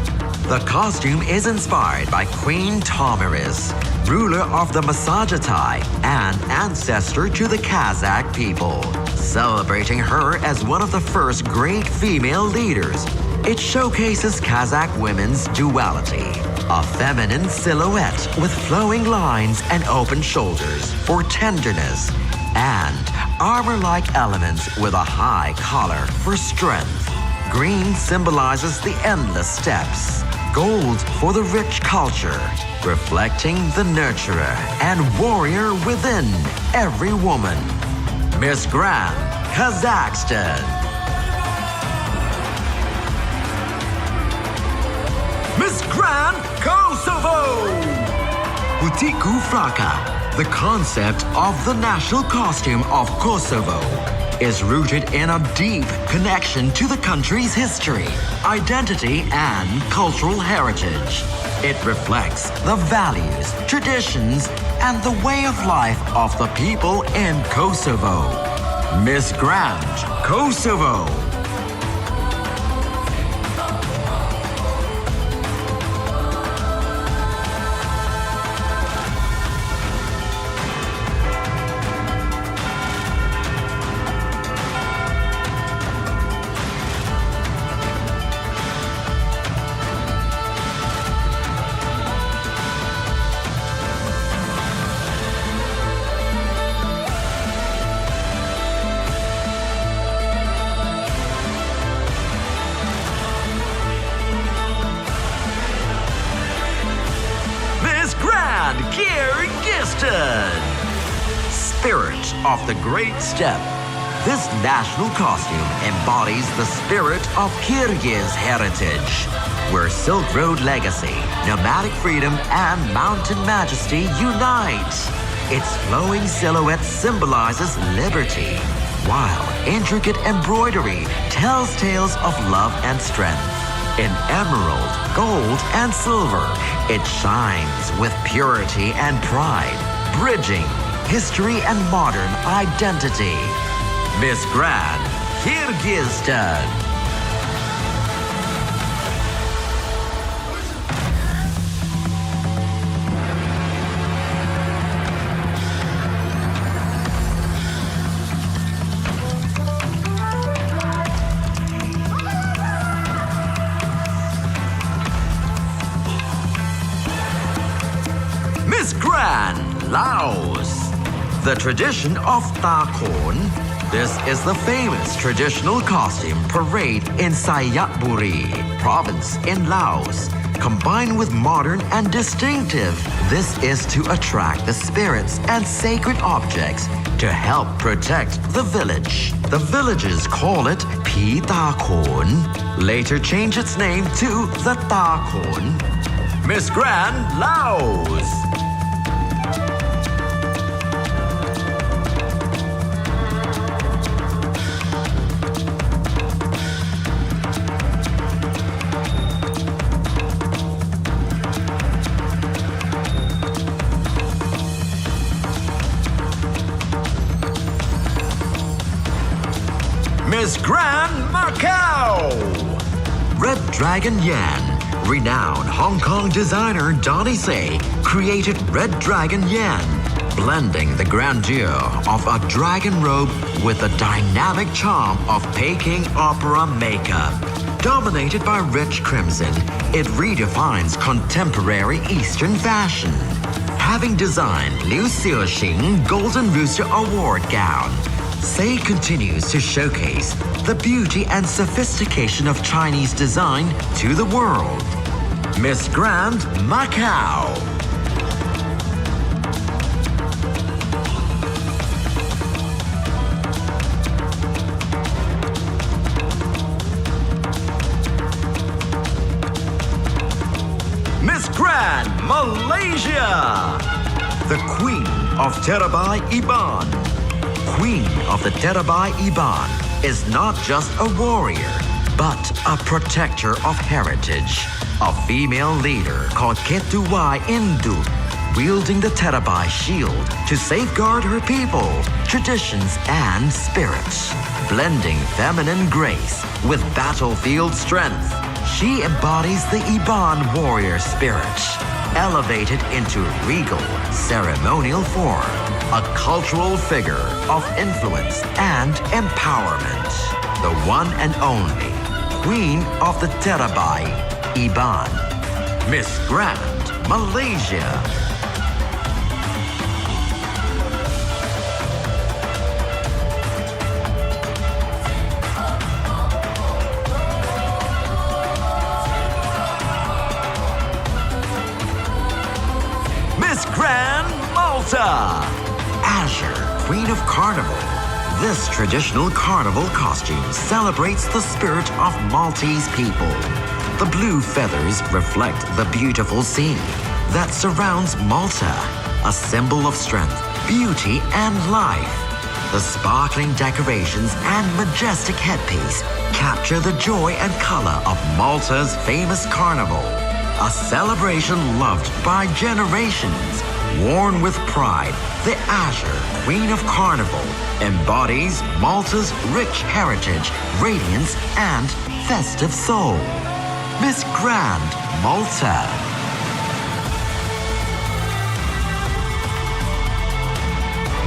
The costume is inspired by Queen Tomyris, ruler of the Masajatai and ancestor to the Kazakh people, celebrating her as one of the first great female leaders. It showcases Kazakh women's duality, a feminine silhouette with flowing lines and open shoulders for tenderness, and armor-like elements with a high collar for strength. Green symbolizes the endless steppes. Gold for the rich culture, reflecting the nurturer and warrior within every woman. Miss Grand Kazakhstan. Miss Grand Kosovo. Utiku Fraka, the concept of the national costume of Kosovo, is rooted in a deep connection to the country's history, identity, and cultural heritage. It reflects the values, traditions, and the way of life of the people in Kosovo. Miss Grand Kosovo. Spirit of the Great Step. This national costume embodies the spirit of Kyrgyz heritage, where Silk Road legacy, nomadic freedom, and mountain majesty unite. Its flowing silhouette symbolizes liberty, while intricate embroidery tells tales of love and strength. In emerald, gold, and silver, it shines with purity and pride, bridging history and modern identity. Miss Grand Kyrgyzstan. Laos. The tradition of Ta Khon. This is the famous traditional costume parade in Sayatburi province in Laos. Combined with modern and distinctive, this is to attract the spirits and sacred objects to help protect the village. The villagers call it Pi Ta Khon, later change its name to the Ta Khon. Miss Grand Laos. Miss Grand Macau. Red Dragon Yan. Renowned Hong Kong designer Donnie Say created Red Dragon Yan, blending the grandeur of a dragon robe with the dynamic charm of Peking opera makeup. Dominated by rich crimson, it redefines contemporary Eastern fashion. Having designed Liu Xiaoxing Golden Rooster Award gown, Say continues to showcase the beauty and sophistication of Chinese design to the world. Miss Grand Macau. Miss Grand Malaysia. The Queen of Terabai Iban. Queen of the Terabai Iban is not just a warrior, but a protector of heritage. A female leader called Ketuwai Indu, wielding the Terabai shield to safeguard her people, traditions, and spirits. Blending feminine grace with battlefield strength, she embodies the Iban warrior spirit, elevated into regal, ceremonial form, a cultural figure of influence and empowerment. The one and only Queen of the Terabai, Iban, Miss Grand Malaysia. Miss Grand Malta. Azure, Queen of Carnival. This traditional carnival costume celebrates the spirit of Maltese people. The blue feathers reflect the beautiful sea that surrounds Malta, a symbol of strength, beauty, and life. The sparkling decorations and majestic headpiece capture the joy and color of Malta's famous carnival, a celebration loved by generations. Worn with pride, the Azure, Queen of Carnival, embodies Malta's rich heritage, radiance, and festive soul. Miss Grand Malta.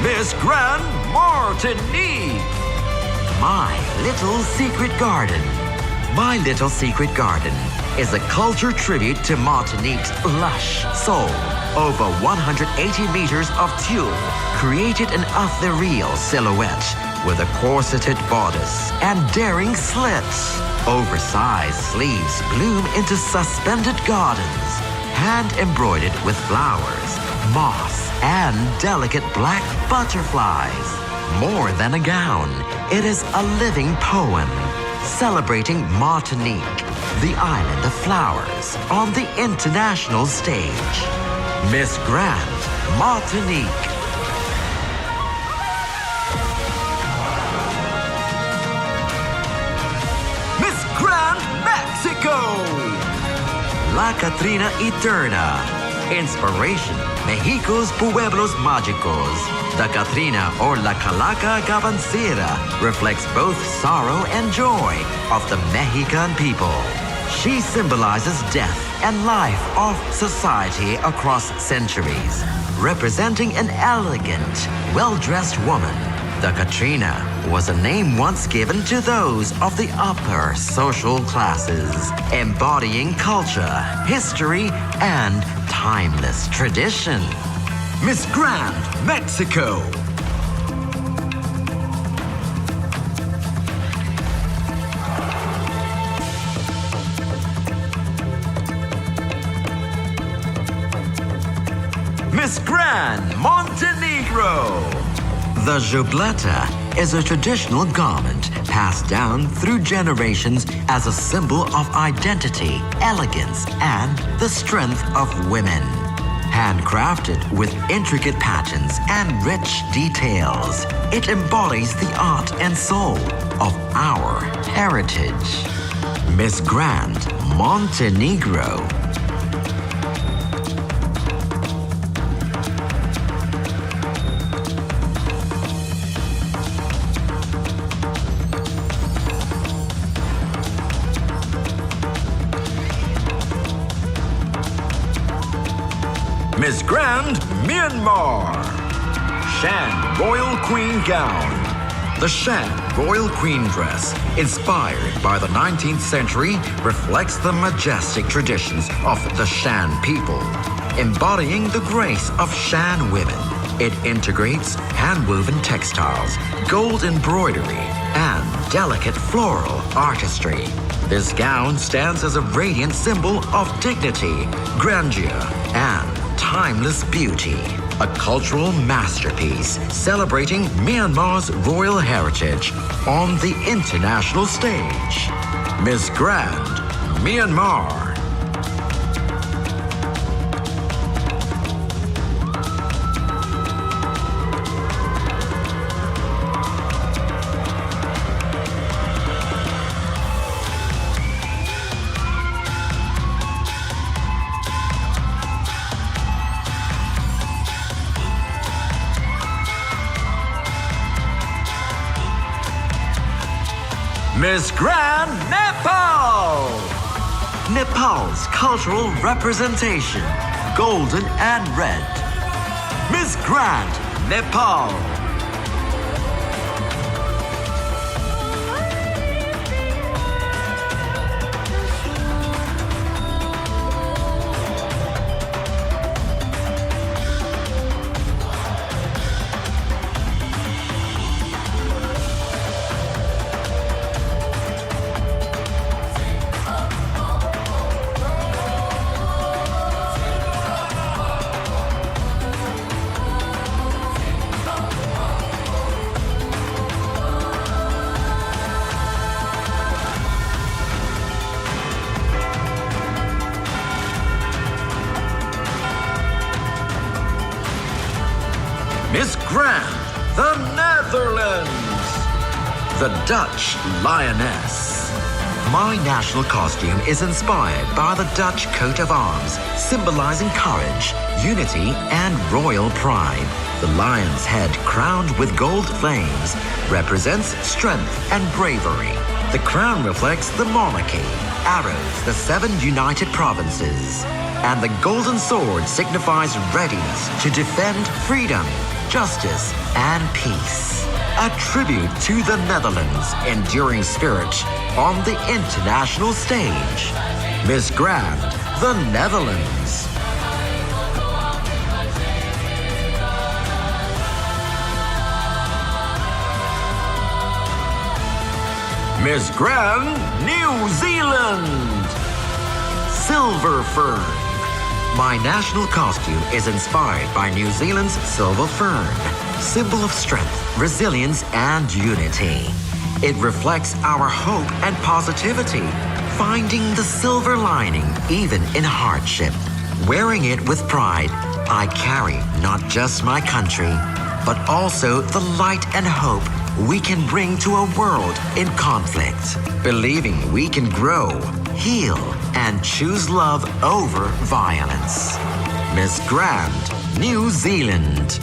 Miss Grand Martinique. My Little Secret Garden. My Little Secret Garden is a culture tribute to Martinique's lush soul. Over 180 meters of tulle created an ethereal silhouette with a corseted bodice and daring slits. Oversized sleeves bloom into suspended gardens, hand embroidered with flowers, moss, and delicate black butterflies. More than a gown, it is a living poem celebrating Martinique, the island of flowers, on the international stage. Miss Grand Martinique. Miss Grand Mexico. La Catrina Eterna. Inspiration, Mexico's Pueblos Mágicos. The Catrina or La Calaca Gabancera reflects both sorrow and joy of the Mexican people. She symbolizes death and life of society across centuries, representing an elegant, well-dressed woman. The Catrina was a name once given to those of the upper social classes, embodying culture, history, and timeless tradition. Miss Grand Mexico. Miss Grand Montenegro. The jubleta is a traditional garment passed down through generations as a symbol of identity, elegance, and the strength of women. Handcrafted with intricate patterns and rich details, it embodies the art and soul of our heritage. Miss Grand Montenegro. Miss Grand Myanmar. Shan Royal Queen Gown. The Shan Royal Queen dress, inspired by the 19th century, reflects the majestic traditions of the Shan people, embodying the grace of Shan women. It integrates hand-woven textiles, gold embroidery, and delicate floral artistry. This gown stands as a radiant symbol of dignity, grandeur, and timeless beauty. A cultural masterpiece celebrating Myanmar's royal heritage on the international stage. Miss Grand Myanmar. Miss Grand Nepal! Nepal's cultural representation, golden and red. Miss Grand Nepal! Miss Grand, the Netherlands. The Dutch Lioness. My national costume is inspired by the Dutch coat of arms, symbolizing courage, unity, and royal pride. The lion's head, crowned with gold flames, represents strength and bravery. The crown reflects the monarchy, arrows the 7 united provinces, and the golden sword signifies readiness to defend freedom, justice, and peace. A tribute to the Netherlands' enduring spirit on the international stage. Miss Grand, the Netherlands. Miss Grand, New Zealand. Silver Fern. My national costume is inspired by New Zealand's silver fern, symbol of strength, resilience, and unity. It reflects our hope and positivity, finding the silver lining even in hardship. Wearing it with pride, I carry not just my country, but also the light and hope we can bring to a world in conflict, believing we can grow, heal, and choose love over violence. Miss Grand, New Zealand.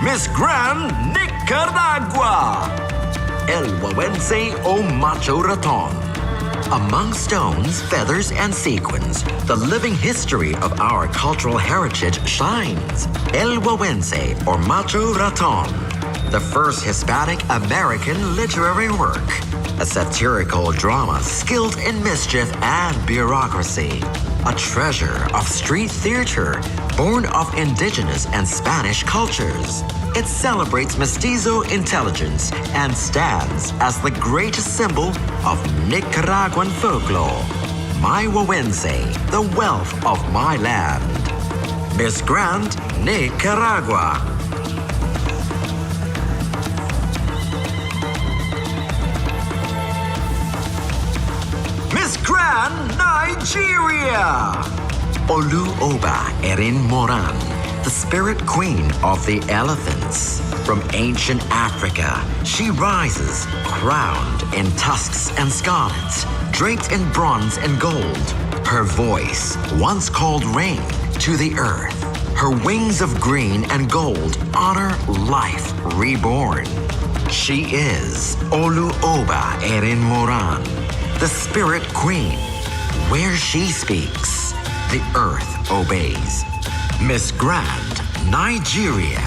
Miss Grand Nicaragua. El Huawense o Macho Raton. Among stones, feathers, and sequins, the living history of our cultural heritage shines. El Wawense, or Macho Raton, the first Hispanic American literary work, a satirical drama skilled in mischief and bureaucracy, a treasure of street theater born of indigenous and Spanish cultures. It celebrates mestizo intelligence and stands as the greatest symbol of Nicaraguan folklore. My Wawense, the wealth of my land. Miss Grand, Nicaragua. Miss Grand, Nigeria. Oluoba Erin Moran, the spirit queen of the elephants. From ancient Africa, she rises, crowned in tusks and scarlet, draped in bronze and gold. Her voice once called rain to the earth. Her wings of green and gold honor life reborn. She is Oluoba Erin Moran, the spirit queen. Where she speaks, the earth obeys. Miss Grand, Nigeria.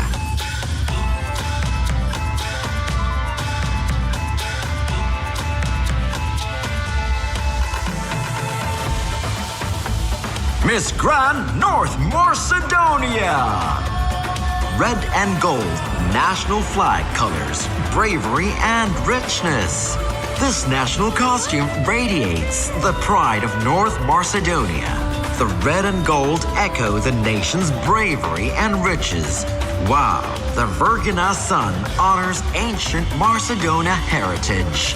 Miss Grand, North Macedonia. Red and gold, national flag colors, bravery and richness. This national costume radiates the pride of North Macedonia. The red and gold echo the nation's bravery and riches, while the Virgina sun honors ancient Macedonia heritage.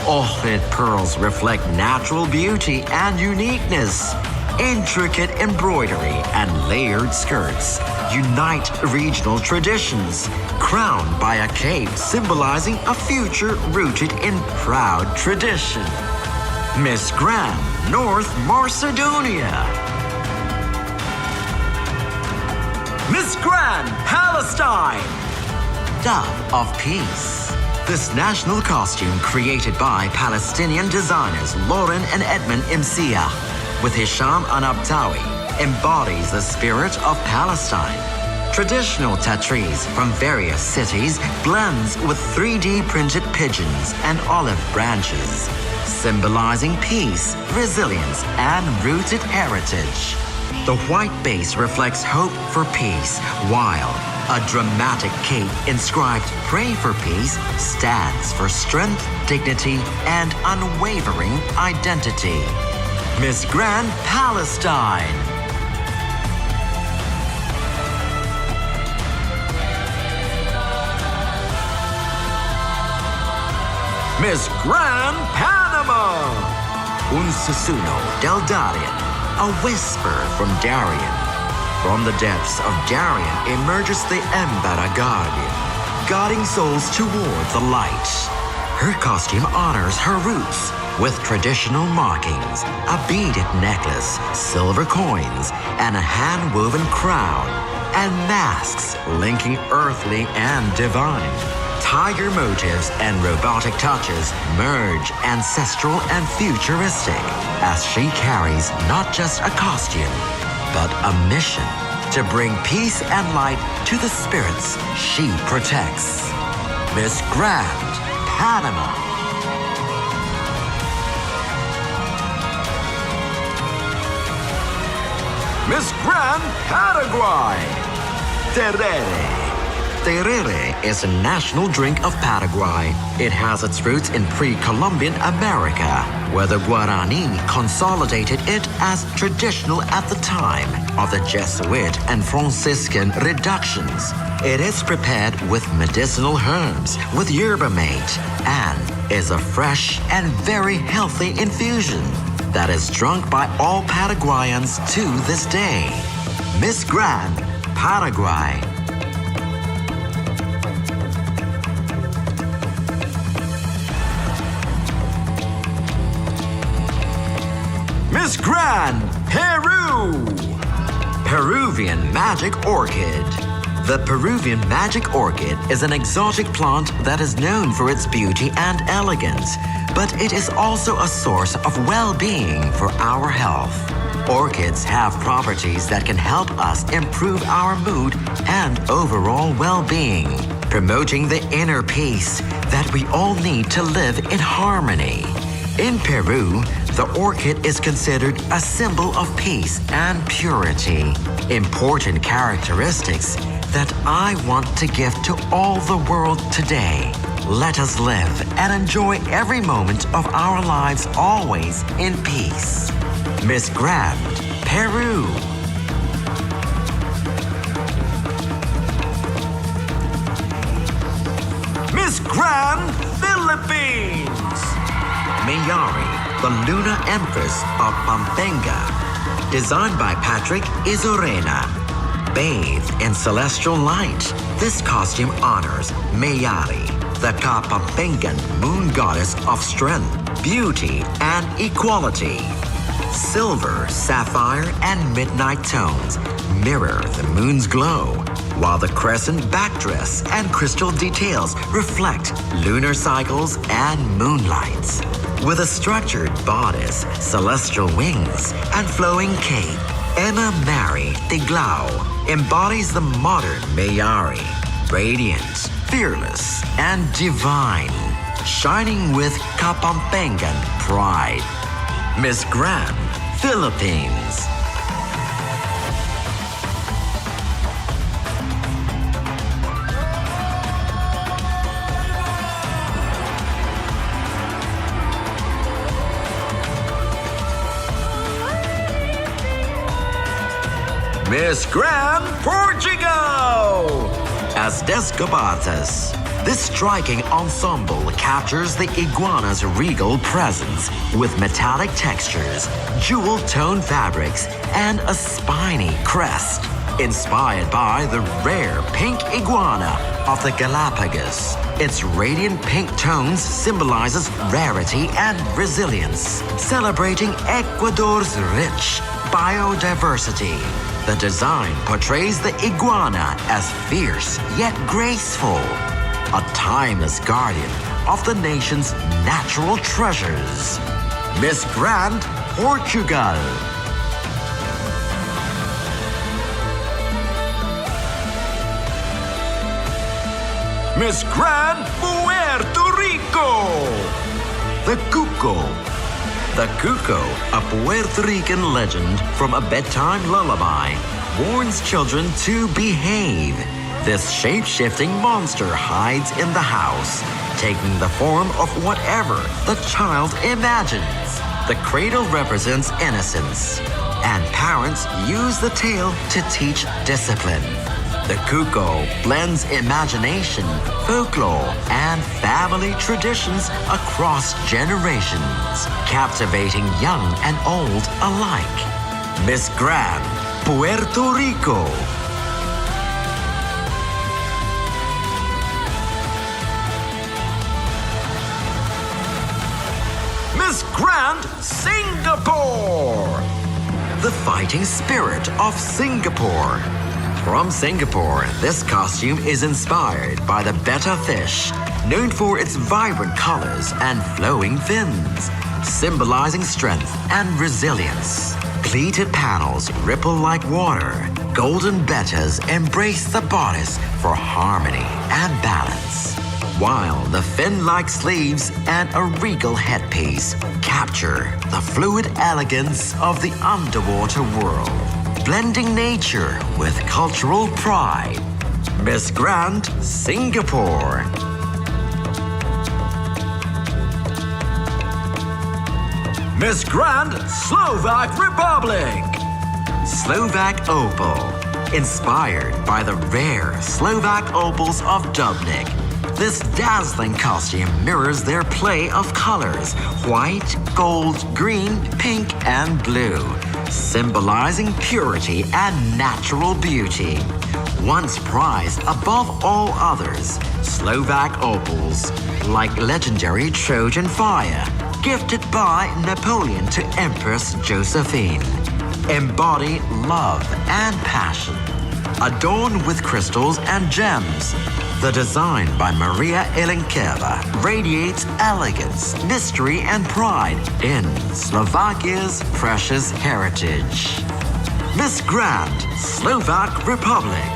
Orchid pearls reflect natural beauty and uniqueness. Intricate embroidery and layered skirts unite regional traditions, crowned by a cape symbolizing a future rooted in proud tradition. Miss Grand, North Macedonia. Miss Grand, Palestine. Dove of Peace. This national costume, created by Palestinian designers Lauren and Edmund Imsia, with Hisham Anabtawi, embodies the spirit of Palestine. Traditional tatrees from various cities blends with 3D printed pigeons and olive branches, symbolizing peace, resilience, and rooted heritage. The white base reflects hope for peace, while a dramatic cape inscribed "Pray for Peace" stands for strength, dignity, and unwavering identity. Miss Grand, Palestine. Miss Grand, Panama. Un susurro del Darien, a whisper from Darien. From the depths of Darien emerges the Embera Guardian, guiding souls toward the light. Her costume honors her roots with traditional markings, a beaded necklace, silver coins, and a hand-woven crown, and masks linking earthly and divine. Tiger motifs and robotic touches merge ancestral and futuristic as she carries not just a costume, but a mission to bring peace and light to the spirits she protects. Miss Grand, Panama. Miss Grand, Paraguay. Terere. Terere is a national drink of Paraguay. It has its roots in pre-Columbian America, where the Guarani consolidated it as traditional at the time of the Jesuit and Franciscan reductions. It is prepared with medicinal herbs, with yerba mate, and is a fresh and very healthy infusion that is drunk by all Paraguayans to this day. Miss Grand, Paraguay. Miss Grand, Peru. Peruvian magic orchid. The Peruvian magic orchid is an exotic plant that is known for its beauty and elegance, but it is also a source of well-being for our health. Orchids have properties that can help us improve our mood and overall well-being, promoting the inner peace that we all need to live in harmony. In Peru, the orchid is considered a symbol of peace and purity, important characteristics that I want to give to all the world today. Let us live and enjoy every moment of our lives always in peace. Miss Grand, Peru. Miss Grand, Philippines. Mayari, the Lunar Empress of Pampanga. Designed by Patrick Izurena. Bathed in celestial light, this costume honors Mayari, the Kapampangan moon goddess of strength, beauty, and equality. Silver, sapphire, and midnight tones mirror the moon's glow, while the crescent backdress and crystal details reflect lunar cycles and moonlights. With a structured bodice, celestial wings, and flowing cape, Emma Mary Tiglao embodies the modern Mayari, radiant, fearless, and divine, shining with Kapampangan pride. Miss Grand, Philippines. Miss Grand, Portugal! As Descobatas, this striking ensemble captures the iguana's regal presence with metallic textures, jewel-tone fabrics, and a spiny crest. Inspired by the rare pink iguana of the Galapagos, its radiant pink tones symbolizes rarity and resilience, celebrating Ecuador's rich biodiversity. The design portrays the iguana as fierce yet graceful, a timeless guardian of the nation's natural treasures. Miss Grand, Portugal. Miss Grand, Puerto Rico. The Cuco. The Cuco, a Puerto Rican legend from a bedtime lullaby, warns children to behave. This shape-shifting monster hides in the house, taking the form of whatever the child imagines. The cradle represents innocence, and parents use the tale to teach discipline. The Cuco blends imagination, folklore, and family traditions across generations, captivating young and old alike. Miss Grand, Puerto Rico. Miss Grand, Singapore. The fighting spirit of Singapore. From Singapore, this costume is inspired by the betta fish, known for its vibrant colors and flowing fins, symbolizing strength and resilience. Pleated panels ripple like water. Golden bettas embrace the bodice for harmony and balance, while the fin-like sleeves and a regal headpiece capture the fluid elegance of the underwater world, blending nature with cultural pride. Miss Grand, Singapore. Miss Grand, Slovak Republic. Slovak Opal. Inspired by the rare Slovak opals of Dubnik, this dazzling costume mirrors their play of colors: white, gold, green, pink, and blue, symbolizing purity and natural beauty. Once prized above all others, Slovak opals, like legendary Trojan fire, gifted by Napoleon to Empress Josephine, embody love and passion, adorned with crystals and gems. The design by Maria Elenkeva radiates elegance, mystery, and pride in Slovakia's precious heritage. Miss Grand, Slovak Republic.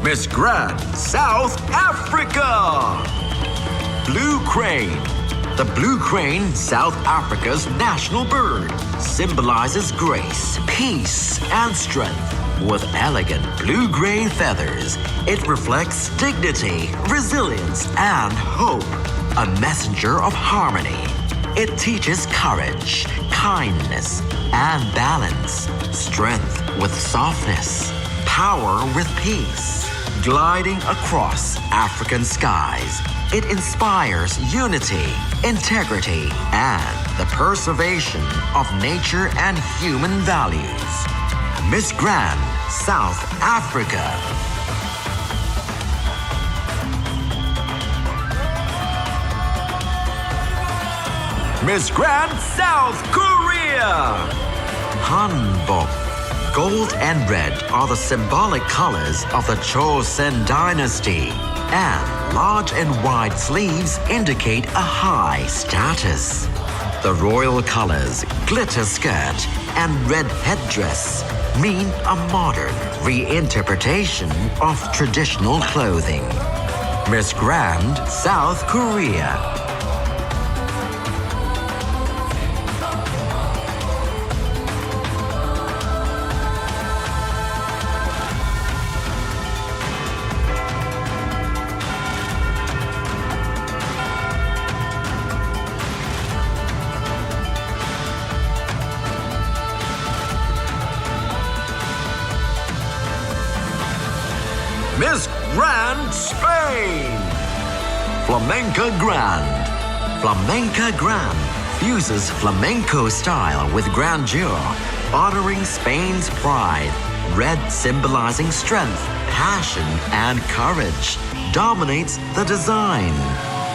Miss Grand, South Africa. Blue crane. The blue crane, South Africa's national bird, symbolizes grace, peace, and strength. With elegant blue-gray feathers, it reflects dignity, resilience, and hope. A messenger of harmony. It teaches courage, kindness, and balance. Strength with softness. Power with peace. Gliding across African skies, it inspires unity, integrity, and the preservation of nature and human values. Miss Grand, South Africa. Miss Grand, South Korea. Hanbok. Gold and red are the symbolic colors of the Joseon dynasty, and large and wide sleeves indicate a high status. The royal colors, glitter skirt, and red headdress mean a modern reinterpretation of traditional clothing. Miss Grand, South Korea. Miss Grand, Spain. Flamenca Grand. Flamenca Grand fuses flamenco style with grandeur, honoring Spain's pride. Red symbolizing strength, passion, and courage dominates the design.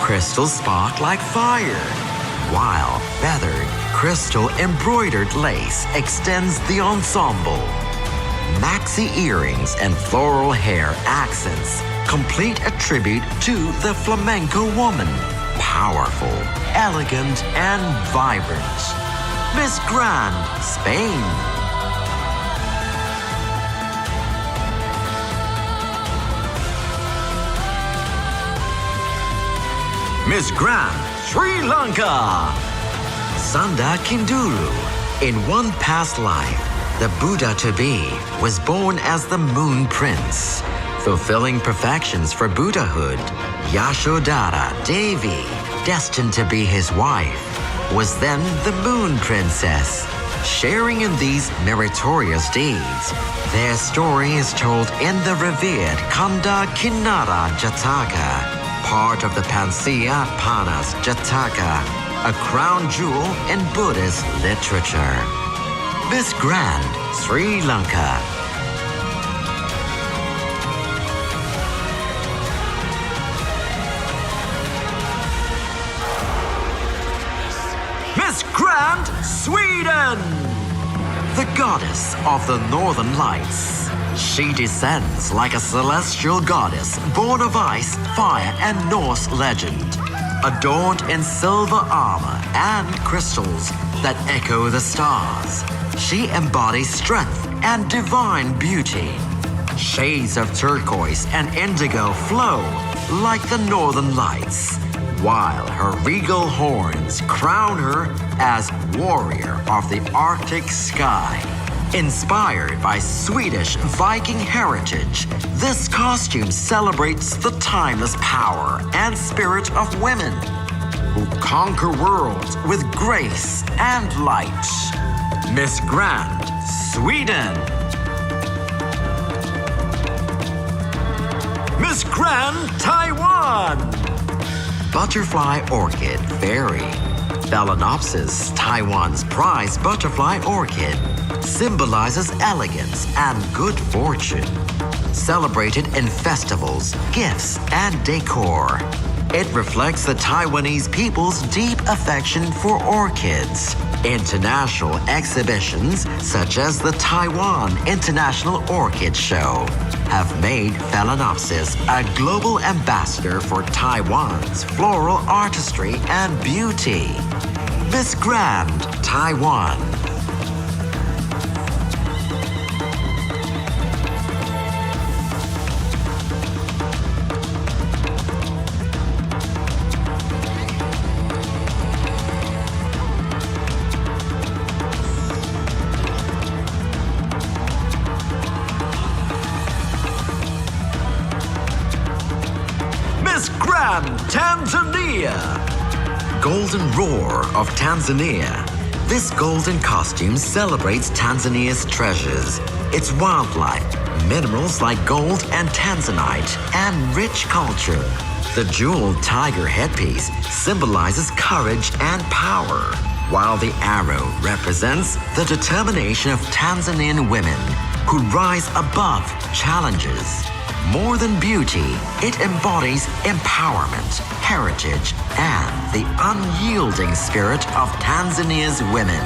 Crystals spark like fire, while feathered, crystal embroidered lace extends the ensemble. Maxi earrings and floral hair accents complete a tribute to the flamenco woman. Powerful, elegant, and vibrant. Miss Grand, Spain. Miss Grand, Sri Lanka. Sanda Kinduru. In one past life, the Buddha-to-be was born as the Moon Prince, fulfilling perfections for Buddhahood. Yashodhara Devi, destined to be his wife, was then the Moon Princess. Sharing in these meritorious deeds, their story is told in the revered Kanda Kinnara Jataka, part of the Pansiya Panas Jataka, a crown jewel in Buddhist literature. Miss Grand, Sri Lanka. Miss Grand, Sweden. The goddess of the Northern Lights. She descends like a celestial goddess born of ice, fire, and Norse legend. Adorned in silver armor and crystals that echo the stars. She embodies strength and divine beauty. Shades of turquoise and indigo flow like the northern lights, while her regal horns crown her as warrior of the Arctic sky. Inspired by Swedish Viking heritage, this costume celebrates the timeless power and spirit of women who conquer worlds with grace and light. Miss Grand, Sweden. Miss Grand, Taiwan. Butterfly orchid fairy. Phalaenopsis, Taiwan's prize butterfly orchid, symbolizes elegance and good fortune. Celebrated in festivals, gifts, and decor. It reflects the Taiwanese people's deep affection for orchids. International exhibitions, such as the Taiwan International Orchid Show, have made Phalaenopsis a global ambassador for Taiwan's floral artistry and beauty. Miss Grand, Taiwan. Miss Grand, Tanzania. Golden Roar of Tanzania. This golden costume celebrates Tanzania's treasures, its wildlife, minerals like gold and tanzanite, and rich culture. The jeweled tiger headpiece symbolizes courage and power, while the arrow represents the determination of Tanzanian women who rise above challenges. More than beauty, it embodies empowerment, heritage, and the unyielding spirit of Tanzania's women.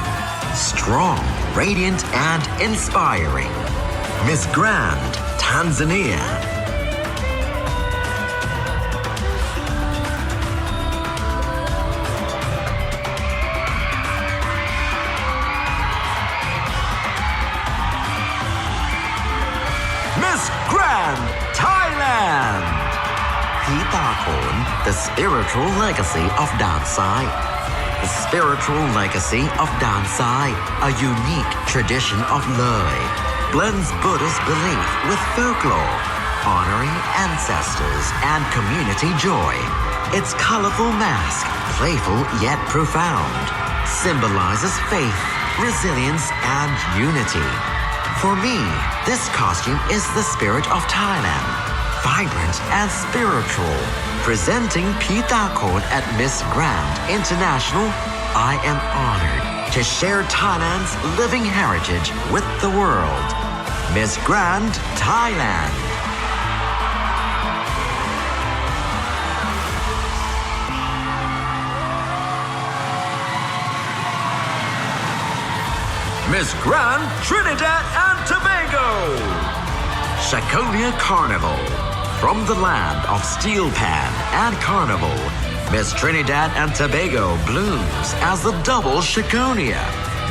Strong, radiant, and inspiring. Miss Grand, Tanzania. Miss Grand, Thailand. Pitakon, the spiritual legacy of Dansai. The spiritual legacy of Dansai, a unique tradition of Loi, blends Buddhist belief with folklore, honoring ancestors and community joy. Its colorful mask, playful yet profound, symbolizes faith, resilience, and unity. For me, this costume is the spirit of Thailand, vibrant and spiritual. Presenting Pitakon at Miss Grand International, I am honored to share Thailand's living heritage with the world. Miss Grand, Thailand. Miss Grand, Trinidad and Tobago. Shakonia Carnival. From the land of steel pan and carnival, Miss Trinidad and Tobago blooms as the double Shakonia,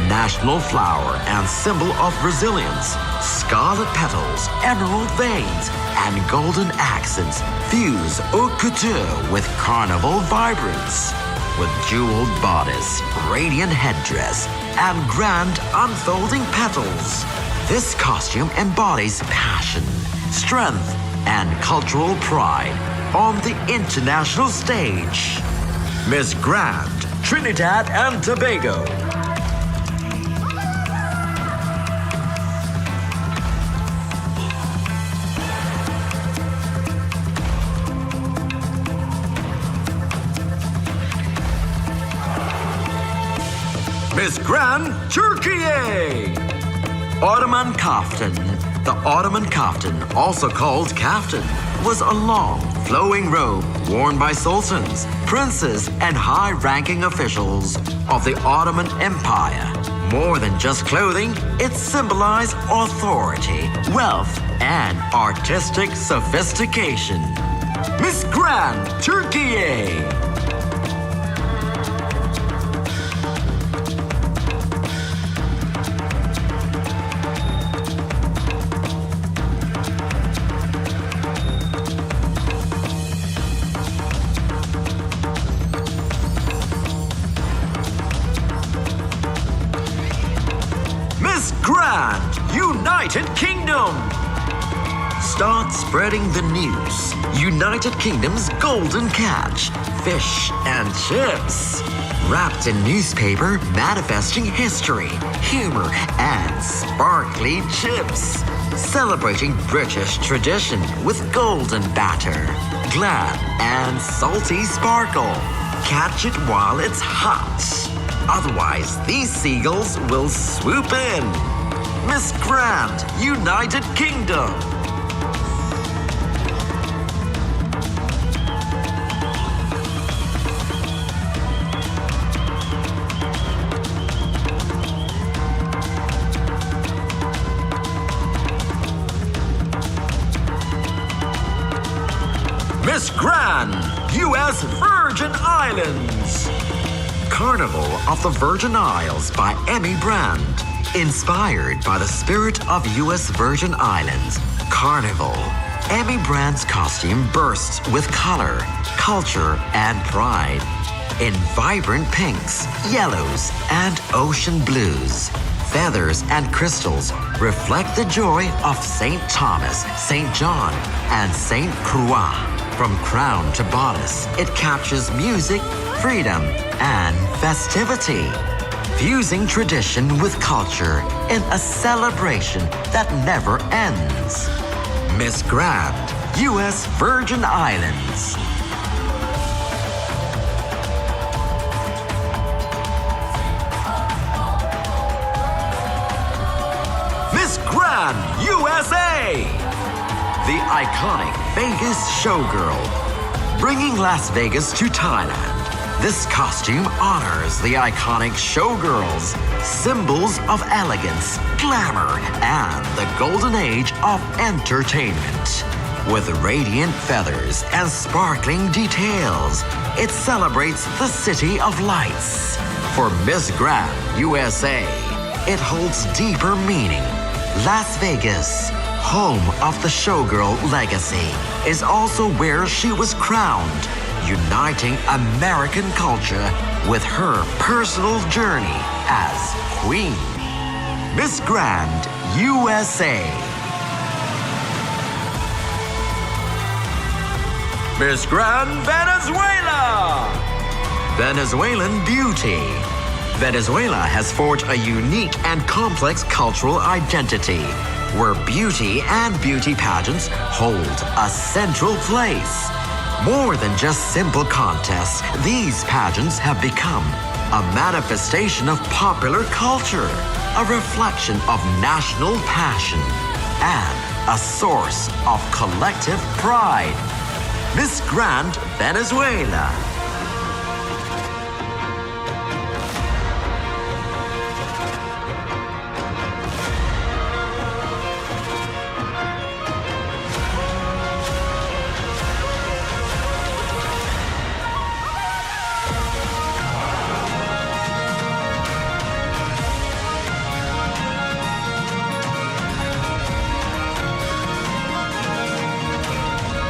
national flower and symbol of resilience. Scarlet petals, emerald veins, and golden accents fuse haute couture with carnival vibrance. With jeweled bodice, radiant headdress, and grand unfolding petals, this costume embodies passion, strength, and cultural pride on the international stage. Miss Grand, Trinidad and Tobago. Miss Grand, Turkey. Ottoman kaftan. The Ottoman kaftan, also called kaftan, was a long, flowing robe worn by sultans, princes, and high-ranking officials of the Ottoman Empire. More than just clothing, it symbolized authority, wealth, and artistic sophistication. Miss Grand, Turkey. Grand United Kingdom. Start spreading the news. United Kingdom's golden catch, fish and chips. Wrapped in newspaper manifesting history, humor, and sparkly chips. Celebrating British tradition with golden batter, glad and salty sparkle. Catch it while it's hot. Otherwise, these seagulls will swoop in. Miss Grand, United Kingdom. Miss Grand, U.S. Virgin Islands. Carnival of the Virgin Isles by Emmy Brand. Inspired by the spirit of U.S. Virgin Islands, Carnival. Emmy Brand's costume bursts with color, culture, and pride. In vibrant pinks, yellows, and ocean blues, feathers and crystals reflect the joy of St. Thomas, St. John, and St. Croix. From crown to bodice, it captures music, freedom, and festivity. Fusing tradition with culture in a celebration that never ends. Miss Grand, U.S. Virgin Islands. Miss Grand, USA. The iconic Vegas showgirl, bringing Las Vegas to Thailand. This costume honors the iconic showgirls, symbols of elegance, glamour, and the golden age of entertainment. With radiant feathers and sparkling details, it celebrates the City of Lights. For Miss Grand, USA, it holds deeper meaning. Las Vegas, home of the showgirl legacy, is also where she was crowned, uniting American culture with her personal journey as Queen. Miss Grand, USA. Miss Grand, Venezuela. Venezuelan beauty. Venezuela has forged a unique and complex cultural identity, where beauty and beauty pageants hold a central place. More than just simple contests, these pageants have become a manifestation of popular culture, a reflection of national passion, and a source of collective pride. Miss Grand, Venezuela.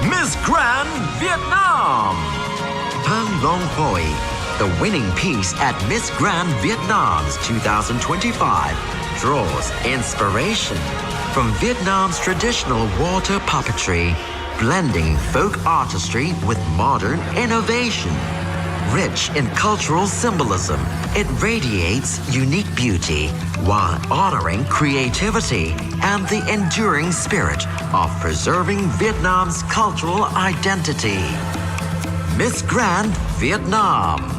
Miss Grand, Vietnam. Tan Long Hoi, the winning piece at Miss Grand Vietnam's 2025, draws inspiration from Vietnam's traditional water puppetry, blending folk artistry with modern innovation. Rich in cultural symbolism, it radiates unique beauty while honoring creativity and the enduring spirit of preserving Vietnam's cultural identity. Miss Grand Vietnam.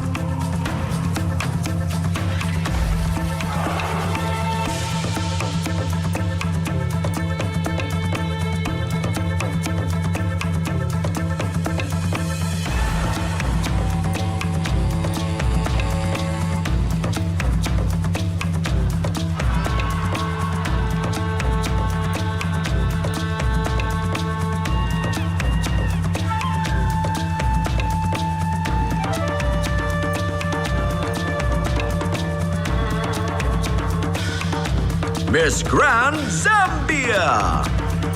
Miss Grand Zambia.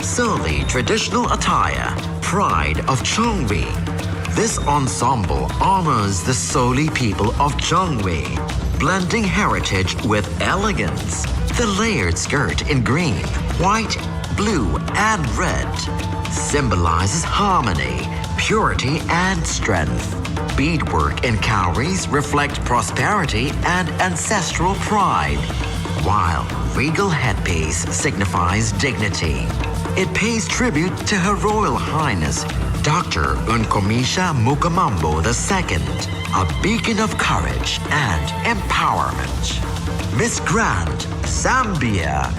Solely traditional attire, pride of Chongwe. This ensemble honors the Soli people of Chongwe, blending heritage with elegance. The layered skirt in green, white, blue, and red symbolizes harmony, purity, and strength. Beadwork in cowries reflect prosperity and ancestral pride, while regal headpiece signifies dignity. It pays tribute to Her Royal Highness Dr. Nkomisha Mukamambo II, a beacon of courage and empowerment. Miss Grand, Zambia.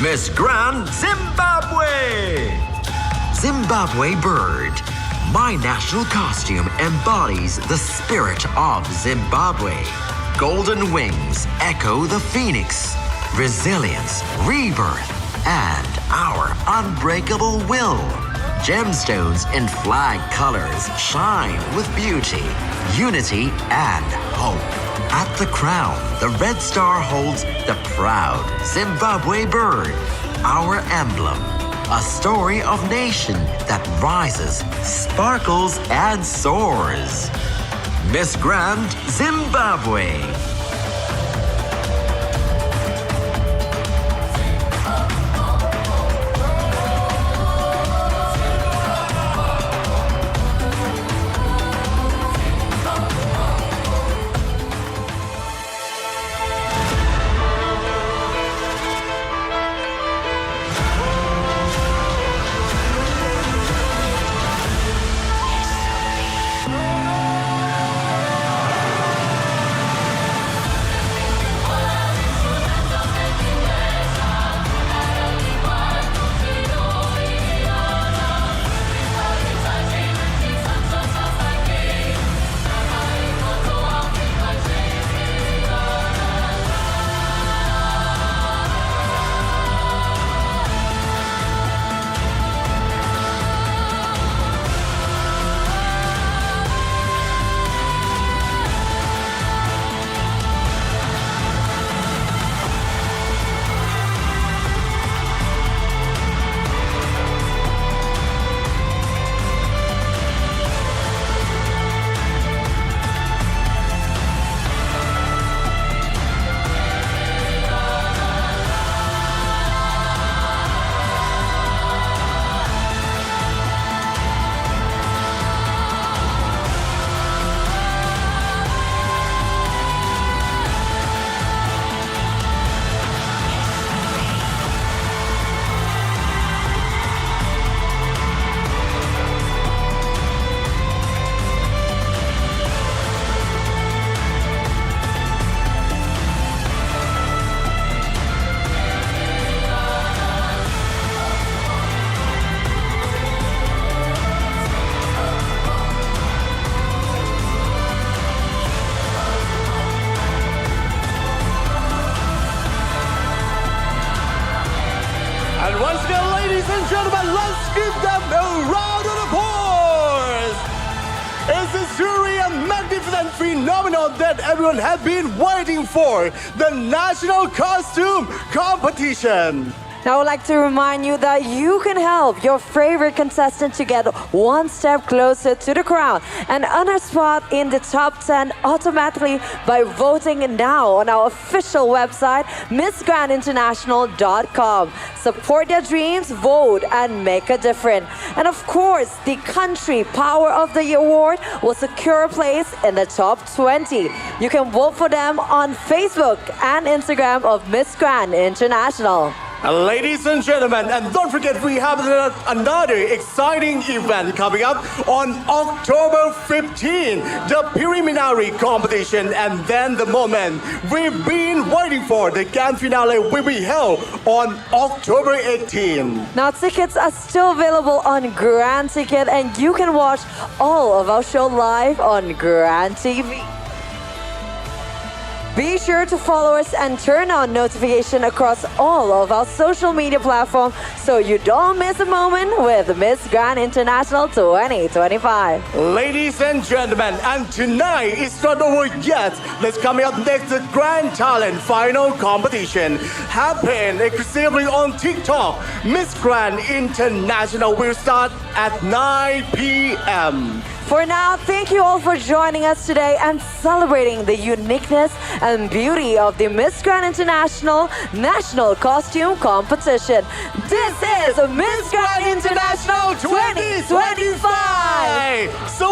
Miss Grand Zimbabwe. Zimbabwe bird. My national costume embodies the spirit of Zimbabwe. Golden wings echo the phoenix, resilience, rebirth, and our unbreakable will. Gemstones in flag colors shine with beauty, unity, and hope. At the crown, the red star holds the proud Zimbabwe bird, our emblem. A story of nation that rises, sparkles, and soars. Miss Grand Zimbabwe. And once again, ladies and gentlemen, let's give them a round of applause. It's a truly a magnificent phenomenon that everyone has been waiting for, the National Costume Competition. Now, I would like to remind you that you can help your favorite contestant to get one step closer to the crown and earn a spot in the top 10 automatically by voting now on our official website, MissGrandInternational.com. Support their dreams, vote, and make a difference. And of course, the Country Power of the Year Award will secure a place in the top 20. You can vote for them on Facebook and Instagram of Miss Grand International. Ladies and gentlemen, and don't forget we have another exciting event coming up on October 15, the preliminary competition, and then the moment we've been waiting for, the grand finale will be held on October 18. Now, tickets are still available on Grand Ticket, and you can watch all of our show live on GrandTV. Be sure to follow us and turn on notification across all of our social media platforms so you don't miss a moment with Miss Grand International 2025. Ladies and gentlemen, and tonight it's not over yet. Let's coming up next, the Grand Talent Final Competition. Happen exclusively on TikTok. Miss Grand International will start at 9 p.m. For now, thank you all for joining us today and celebrating the uniqueness and beauty of the Miss Grand International National Costume Competition. This is Miss Grand International 2025! So